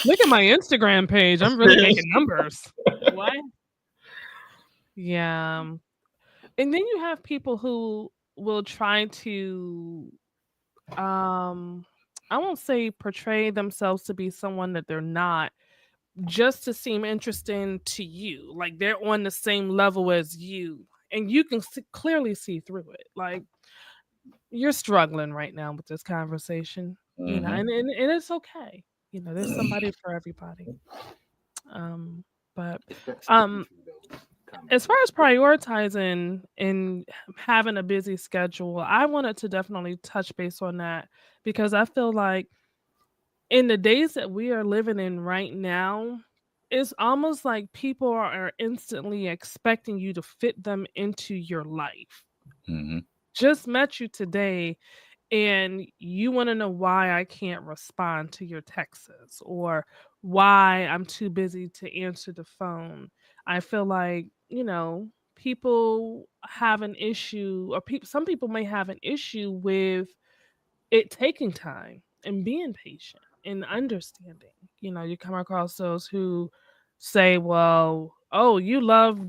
Look at my Instagram page. I'm really making numbers. What? Yeah. And then you have people who will try to um I won't say portray themselves to be someone that they're not, just to seem interesting to you. Like they're on the same level as you, and you can clearly see through it. Like you're struggling right now with this conversation, Mm-hmm. and it's okay. There's somebody for everybody. But as far as prioritizing and having a busy schedule, I wanted to definitely touch base on that because I feel like in the days that we are living in right now, it's almost like people are instantly expecting you to fit them into your life. Mm-hmm. Just met you today and you want to know why I can't respond to your texts or why I'm too busy to answer the phone. I feel like, people have an issue, or some people may have an issue with it taking time and being patient and understanding. You come across those who say, well, oh, you love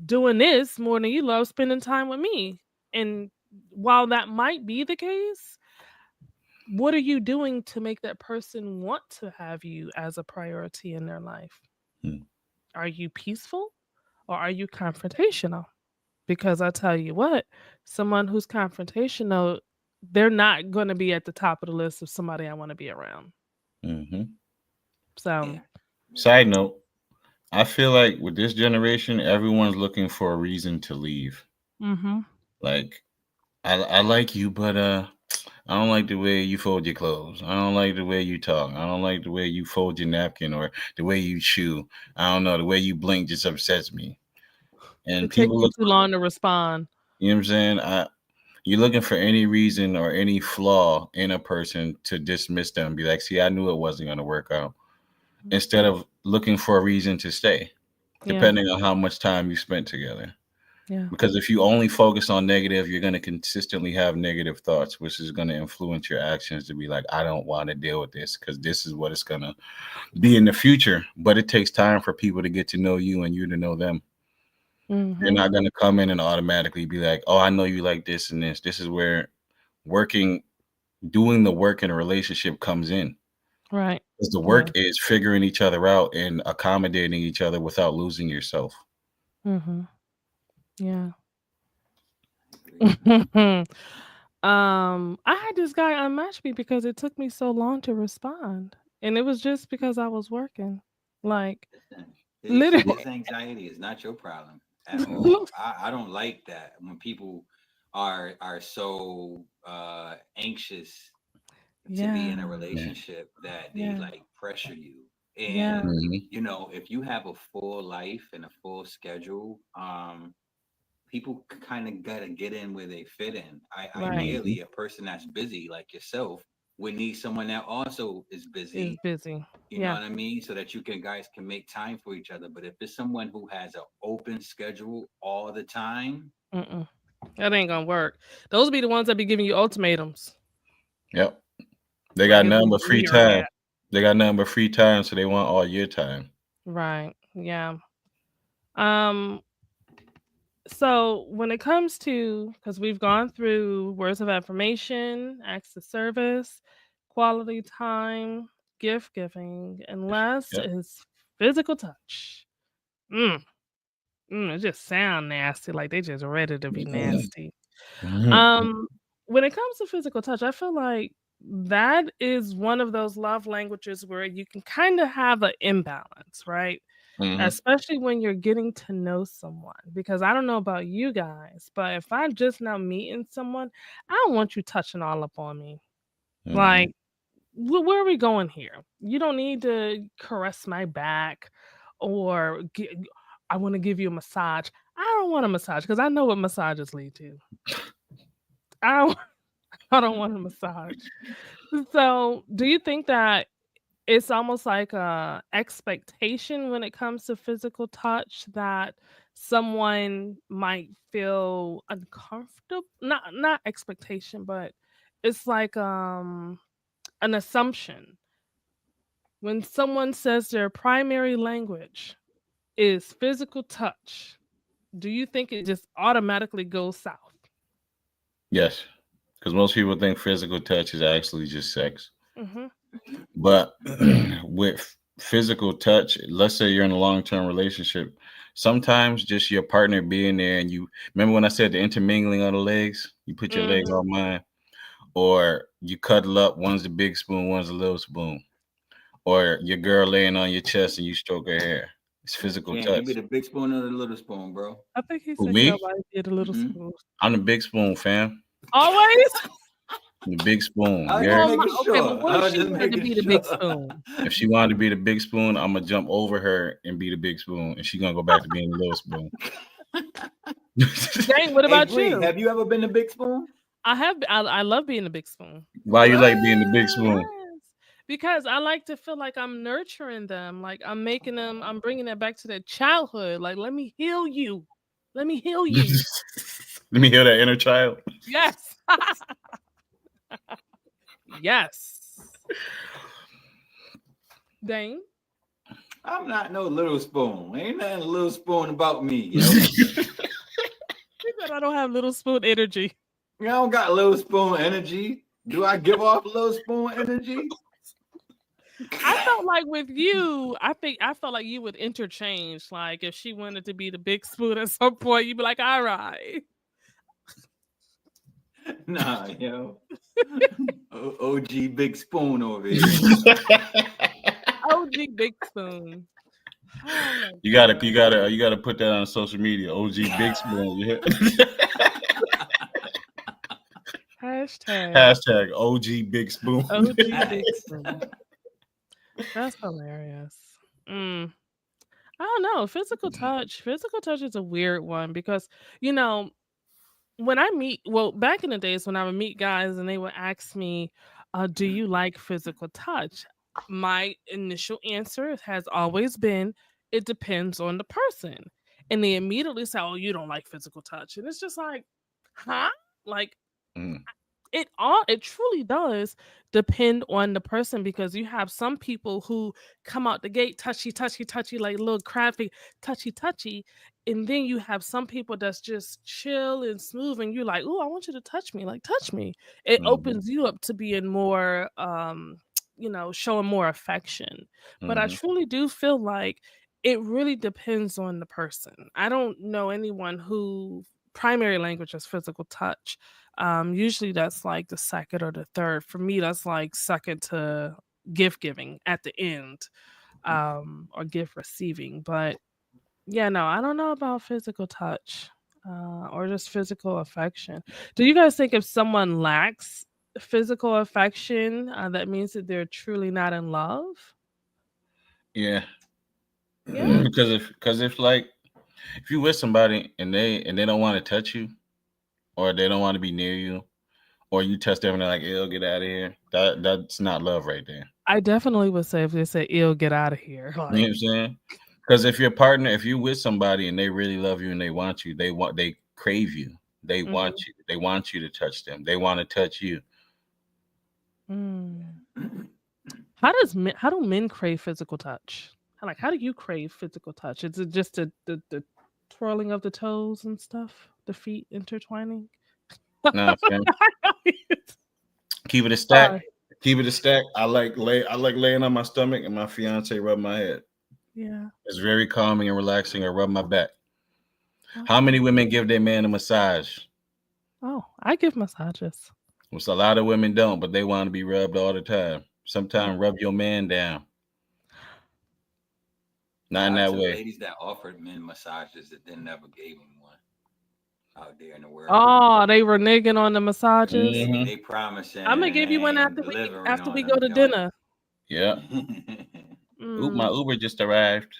doing this more than you love spending time with me. And while that might be the case, what are you doing to make that person want to have you as a priority in their life? Hmm. Are you peaceful or are you confrontational? Because I tell you what, someone who's confrontational, they're not going to be at the top of the list of somebody I want to be around. Mm-hmm. So, Yeah. Side note, I feel like with this generation, everyone's looking for a reason to leave. mm-hmm. Like, I like you, but I don't like the way you fold your clothes. I don't like the way you talk. I don't like the way you fold your napkin or the way you chew. I don't know, the way you blink just upsets me. And It takes people you look, too long to respond. you know what I'm saying? You're looking for any reason or any flaw in a person to dismiss them and be like, see, I knew it wasn't going to work out. Instead of looking for a reason to stay, Yeah, depending on how much time you spent together. yeah, Because if you only focus on negative, you're going to consistently have negative thoughts, which is going to influence your actions to be like, I don't want to deal with this because this is what it's going to be in the future. But it takes time for people to get to know you and you to know them. They're mm-hmm. not going to come in and automatically be like, oh, I know you like this and this. This is where doing the work in a relationship comes in. Right. Because the Yeah. work is figuring each other out and accommodating each other without losing yourself. Mm-hmm. Yeah. I had this guy unmatch me because it took me so long to respond, and it was just because I was working. Like literally, His anxiety is not your problem at all. I don't like that when people are so anxious to be in a yeah, relationship that they yeah, like pressure you. yeah. And Mhm. if you have a full life and a full schedule, people kind of gotta get in where they fit in. Right. Ideally, a person that's busy like yourself would need someone that also is Is busy. busy. You know Yeah. what I mean? So that you guys can make time for each other. But if it's someone who has an open schedule all the time, Mm-mm. That ain't gonna work. Those be the ones that be giving you ultimatums. Yep. They Like got it's nothing either but free me or time. that. They got nothing but free time, so they want all your time. Right. Yeah. Um. So when it comes to, because we've gone through words of affirmation, acts of service, quality time, gift giving, and last Yep. is physical touch. Mm, it just sound nasty, like they just ready to be nasty. Mhm. Um, when it comes to physical touch, I feel like that is one of those love languages where you can kind of have an imbalance, right? Mhm. Especially when you're getting to know someone. Because I don't know about you guys, but if I'm just now meeting someone, I don't want you touching all up on me. Mhm. Like, where are we going here? You don't need to caress my back or I want to give you a massage. I don't want a massage because I know what massages lead to. I don't, I don't want a massage. So, do you think that it's almost like a expectation when it comes to physical touch that someone might feel uncomfortable? Not expectation, but it's like an assumption. When someone says their primary language is physical touch, do you think it just automatically goes south? Yes, because most people think physical touch is actually just sex. Mhm. But with physical touch, let's say you're in a long-term relationship, sometimes just your partner being there, and you remember when I said the intermingling of the legs, you put your legs on mine, or you cuddle up, one's the big spoon, one's the little spoon, or your girl laying on your chest and you stroke her hair. It's physical Can't touch. give me the big spoon or the little spoon, bro. I think he Who, said me? nobody did a little spoon. I'm the big spoon, fam. Always. The big spoon. I was yeah. just making Okay, sure. but what I if was she just wanted to making be the big sure. spoon? If she wanted to be the big spoon, I'm gonna jump over her and be the big spoon, and she's gonna go back to being the little spoon. Dang, what about Bree, you? have you ever been the big spoon? I have. I love being the big spoon. Why you like being the big spoon? Yes, because I like to feel like I'm nurturing them, like I'm making them. I'm bringing them back to their childhood. Like, let me heal you. Let me heal you. Let me hear that inner child. Yes. Yes. Dane? I'm not no little spoon. Ain't nothing little spoon about me, yo. He said I don't have little spoon energy. I don't got little spoon energy. Do I give off little spoon energy? I felt like with you, I felt like you would interchange. Like if she wanted to be the big spoon at some point, you'd be like, all right. Nah, yo. OG big spoon over here. OG big spoon. Oh You gotta put that on social media. OG big spoon. Yeah. Hashtag OG big spoon. OG big spoon. That's hilarious. I don't know. Physical touch is a weird one because, when I meet, back in the days when I would meet guys and they would ask me, do you like physical touch? My initial answer has always been, it depends on the person. And they immediately say, oh, you don't like physical touch. And it's just like, huh? Like, it truly does depend on the person because you have some people who come out the gate touchy, like little crafty, touchy. And then you have some people that's just chill and smooth, and you're like, oh, I want you to touch me, like touch me. It opens you up to being more showing more affection. But I truly do feel like it really depends on the person. I don't know anyone who primary language is physical touch. Usually that's like the second or the third. For me, that's like second to gift giving at the end, or gift receiving. But yeah, no, I don't know about physical touch, or just physical affection. Do you guys think if someone lacks physical affection, that means that they're truly not in love? Yeah. Yeah. Because if you with somebody and they don't want to touch you, or they don't want to be near you, or you touch them and they're like, ew, get out of here. That's not love right there. I definitely would say if they say, ew, get out of here. You know what I'm saying? Because if you're with somebody and they really love you and they want you, they crave you. They want you. They want you to touch them. They want to touch you. How do men crave physical touch? How do you crave physical touch? Is it just the twirling of the toes and stuff? The feet intertwining? Nah, fam. Keep it a stack. Sorry. Keep it a stack. I like laying on my stomach and my fiance rub my head. Yeah. It's very calming and relaxing, or rub my back. Okay. How many women give their man a massage? Oh, I give massages. Which a lot of women don't, but they want to be rubbed all the time. Sometimes rub your man down. Not in that way. Ladies that offered men massages that then never gave them one out there in the world. Oh, they were nigging on the massages. They promising. I'm gonna give you one after we go to dinner. Yeah. Oop, my Uber just arrived.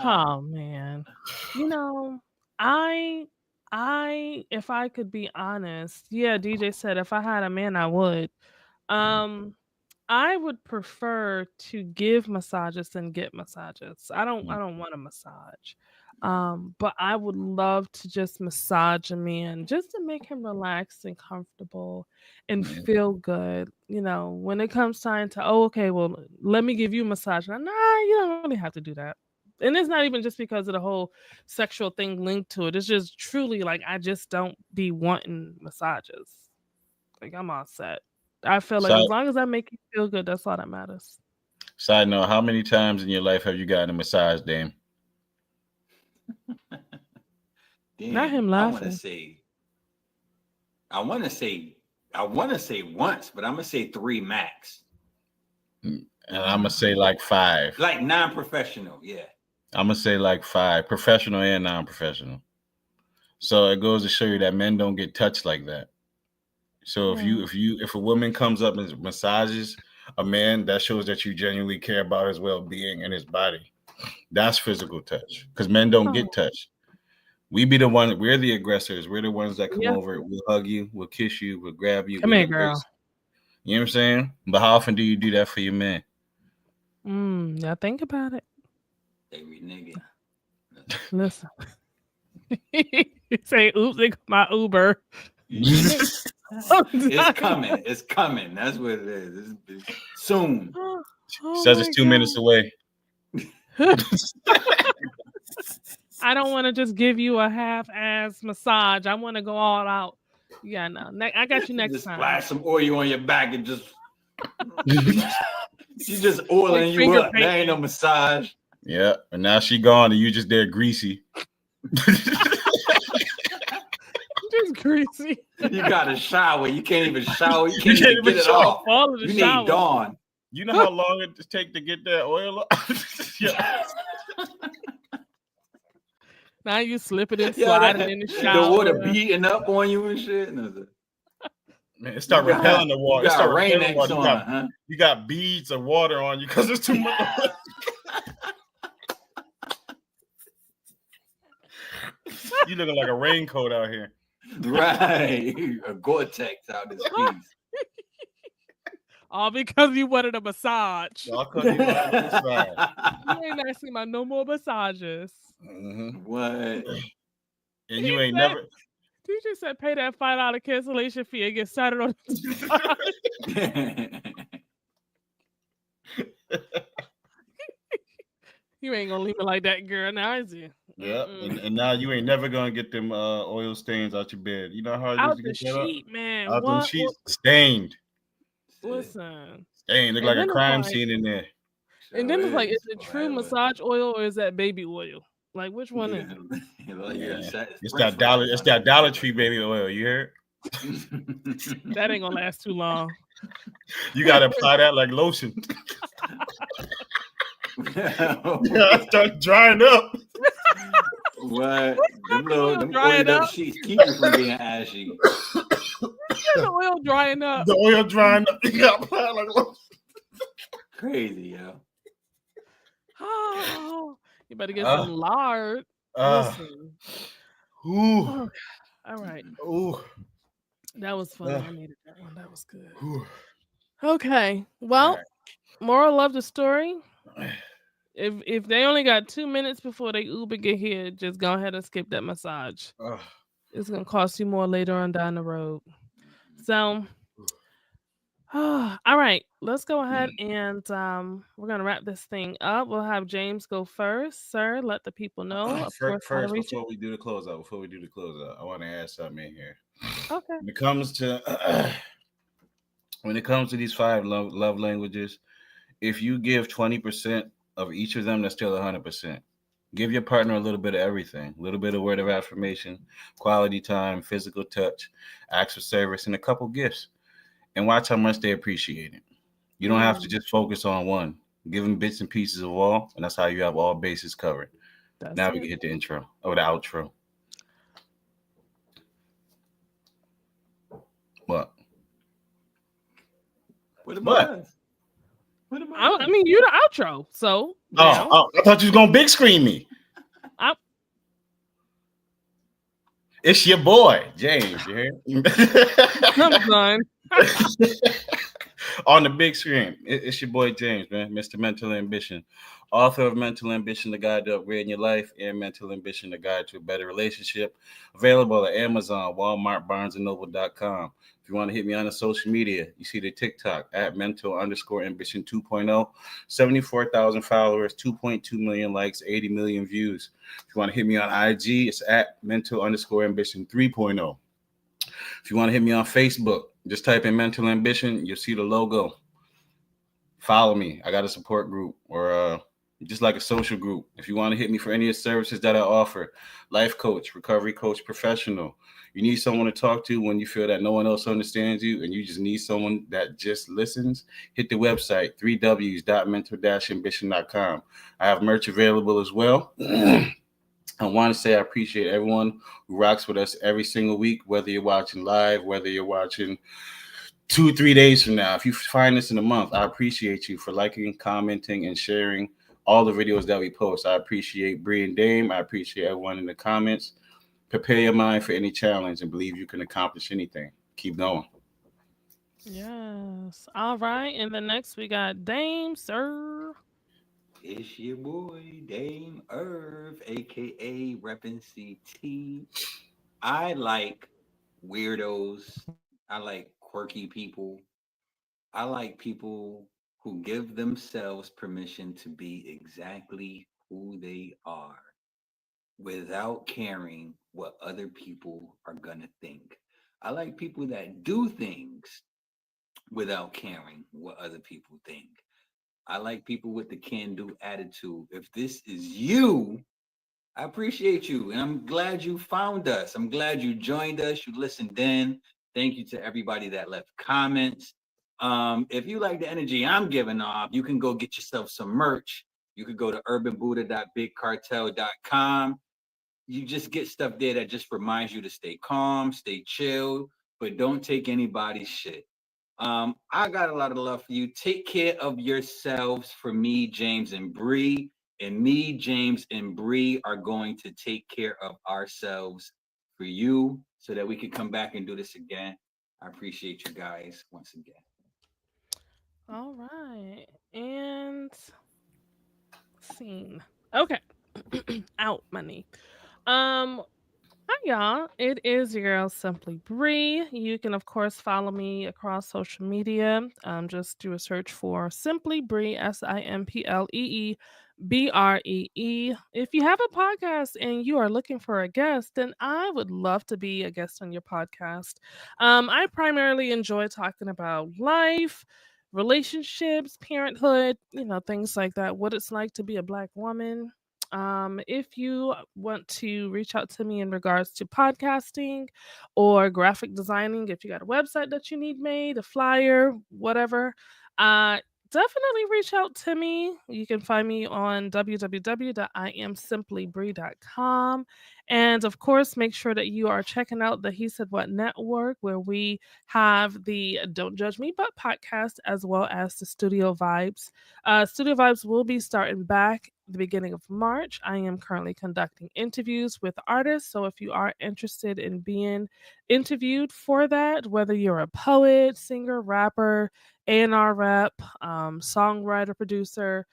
Oh man. If I could be honest, yeah, DJ said if I had a man, I would. I would prefer to give massages than get massages. I don't want a massage. But I would love to just massage a man just to make him relaxed and comfortable and feel good. When it comes time to, okay, well, let me give you a massage. Nah, you don't really have to do that. And it's not even just because of the whole sexual thing linked to it. It's just truly like I just don't be wanting massages. Like I'm all set. I feel like Side, as long as I make you feel good, that's all that matters. side note, how many times in your life have you gotten a massage, Dame? Not him Damn, I want to laughing. say, I want to say once, but I'm gonna say 3 max. And I'm gonna say like 5. Like non-professional, yeah. I'm gonna say like 5, professional and non-professional. So it goes to show you that men don't get touched like that. So if a woman comes up and massages a man, that shows that you genuinely care about his well-being and his body. That's physical touch, because men don't get touched. We're the aggressors. We're the ones that come over. We'll hug you, we'll kiss you, we'll grab you. Come here, girl. You know what I'm saying? But how often do you do that for your man? Now think about it. Every nigga. Listen. Say, oops, they got my Uber. It's coming. It's coming. That's what it is. It's soon. Says it's 2 minutes away. I don't want to just give you a half-ass massage. I want to go all out. Yeah, no. I got you next Just time. splash some oil on your back and just she's just oiling Like you finger up. There ain't no massage. Yeah, and now she gone and you just there greasy. Just greasy. You got to shower. You can't even shower. You can't even get it shower. off. All of the You need shower. Dawn. You know how long it take to get that oil off? Yeah. Now you slipping and Yeah, sliding in the shower. The water beating up on you and shit. Man, it start repelling the water. You It start got repelling Rain-X water. on, huh? You got beads of water on you because there's too much. You looking like a raincoat out here. Right. A Gore-Tex out this piece. All because you wanted a massage. Y'all couldn't even have a massage. You ain't asking about no more massages. Mhm. What? And He you ain't said- never. Teacher said pay that $5 cancellation fee and get started on You ain't gonna leave me like that, girl. Now is you? Yeah, and now you ain't never gonna get them oil stains out your bed. You know how Out you the used to get that sheet, man. out them What? sheets stained. Listen. Stained, look And like then a it's crime like- scene in there. And then it's like, is it true massage oil or is that baby oil? Like, which one is it? It's that dollar. It's that Dollar Tree baby oil. You heard? That ain't gonna last too long. You gotta apply that like lotion. Start drying up. What? Them Dry it oiled up up. sheets keep you from being ashy. The oil drying up. The oil drying up. You gotta apply it like lotion. Crazy, yo. Oh, you better get some lard. Listen. Ooh. All right. Ooh. That was fun. I needed that one. That was good. Ooh. Okay. Well, moral of the story. If they only got 2 minutes before they Uber get here, just go ahead and skip that massage. It's gonna cost you more later on down the road. So all right, let's go ahead and we're gonna wrap this thing up. We'll have James go first. Sir, let the people know. First, before we do the closeout, I want to add something in here. Okay. When it comes to these 5 love languages, if you give 20% of each of them, that's still 100%. Give your partner a little bit of everything, a little bit of word of affirmation, quality time, physical touch, acts of service, and a couple gifts. And watch how much they appreciate it. You don't have to just focus on one. Give them bits and pieces of all, and that's how you have all bases covered. Now we can hit the intro or the outro. What? What about us? I mean, you're the outro, so. Oh, I thought you was gonna big screen me. It's your boy, James. You hear? Come on. On the big screen, it's your boy James, man, Mr. Mental Ambition, author of Mental Ambition, the Guide to Upgrading Your Life, and Mental Ambition, the Guide to a Better Relationship. Available at Amazon, Walmart, BarnesandNoble.com. If you want to hit me on the social media, you see the TikTok at Mental_Ambition 2.0, 74,000 followers, 2.2 million likes, 80 million views. If you want to hit me on IG, it's at Mental_Ambition 3.0. If you want to hit me on Facebook, Just type in Mental Ambition. You'll see the logo. Follow me. I got a support group or just like a social group. If you want to hit me for any of the services that I offer, life coach, recovery coach, professional. You need someone to talk to when you feel that no one else understands you and you just need someone that just listens, hit the website, 3ws.mental-ambition.com. I have merch available as well. I want to say I appreciate everyone who rocks with us every single week, whether you're watching live, whether you're watching 2-3 days from now. If you find this in a month, I appreciate you for liking, commenting, and sharing all the videos that we post. I appreciate Bree and Dame. I appreciate everyone in the comments. Prepare your mind for any challenge and believe you can accomplish anything. Keep going. Yes. All right. And then next we got Dame, sir. It's your boy, Dame Irv, aka Reppin' CT. I like weirdos. I like quirky people. I like people who give themselves permission to be exactly who they are without caring what other people are going to think. I like people that do things without caring what other people think. I like people with the can-do attitude. If this is you, I appreciate you. And I'm glad you found us. I'm glad you joined us. You listened in. Thank you to everybody that left comments. If you like the energy I'm giving off, you can go get yourself some merch. You could go to urbanbuddha.bigcartel.com. You just get stuff there that just reminds you to stay calm, stay chill, but don't take anybody's shit. I got a lot of love for you. Take care of yourselves for me, James and Bree. And me, James and Bree are going to take care of ourselves for you so that we can come back and do this again. I appreciate you guys once again. All right. And scene. Okay. Out money. Hi y'all. It is your girl Simply Bree. You can of course follow me across social media. Just do a search for Simply Bree, SIMPLEE BREE. If you have a podcast and you are looking for a guest, then I would love to be a guest on your podcast. I primarily enjoy talking about life, relationships, parenthood, things like that, what it's like to be a Black woman. If you want to reach out to me in regards to podcasting or graphic designing, if you got a website that you need made, a flyer, whatever, definitely reach out to me. You can find me on www.iamsimplybree.com. And of course, make sure that you are checking out the He Said What Network, where we have the Don't Judge Me But podcast, as well as the Studio Vibes. Studio Vibes will be starting back the beginning of March. I am currently conducting interviews with artists. So if you are interested in being interviewed for that, whether you're a poet, singer, rapper, A&R rep, songwriter, producer,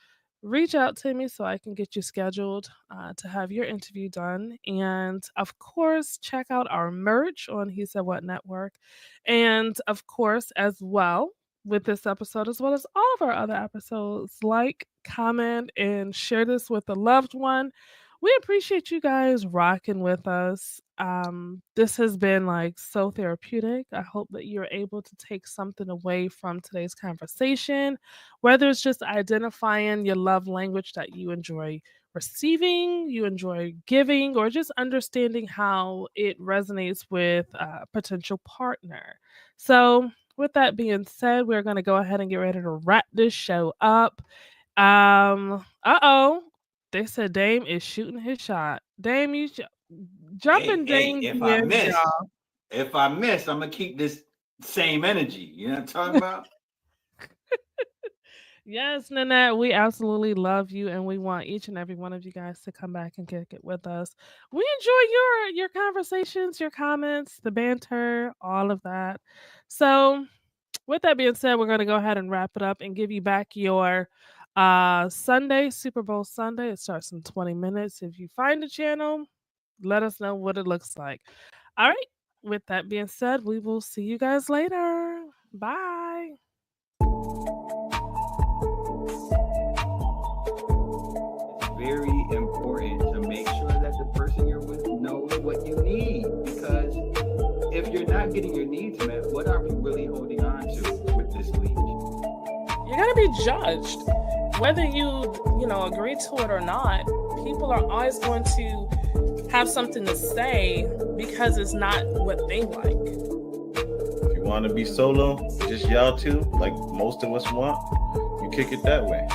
reach out to me so I can get you scheduled to have your interview done. And of course, check out our merch on He Said What Network. And of course, as well, with this episode, as well as all of our other episodes, like, comment, and share this with a loved one. We appreciate you guys rocking with us. This has been like so therapeutic. I hope that you're able to take something away from today's conversation, whether it's just identifying your love language that you enjoy receiving, you enjoy giving, or just understanding how it resonates with a potential partner. So, with that being said, we're going to go ahead and get ready to wrap this show up. They said Dame is shooting his shot. Dame, you jumping Dame. If I miss, I'm gonna keep this same energy. You know what I'm talking about? Yes, Nanette, we absolutely love you, and we want each and every one of you guys to come back and kick it with us. We enjoy your conversations, your comments, the banter, all of that. So, with that being said, we're going to go ahead and wrap it up and give you back your Sunday, Super Bowl Sunday. It starts in 20 minutes. If you find the channel, let us know what it looks like. All right. With that being said, we will see you guys later. Bye. Very important to make sure that the person you're with knows what you need, because if you're not getting your needs met, what are we really You're gonna be judged. Whether you agree to it or not, people are always going to have something to say because it's not what they like. If you want to be solo, just y'all two, like most of us want, you kick it that way.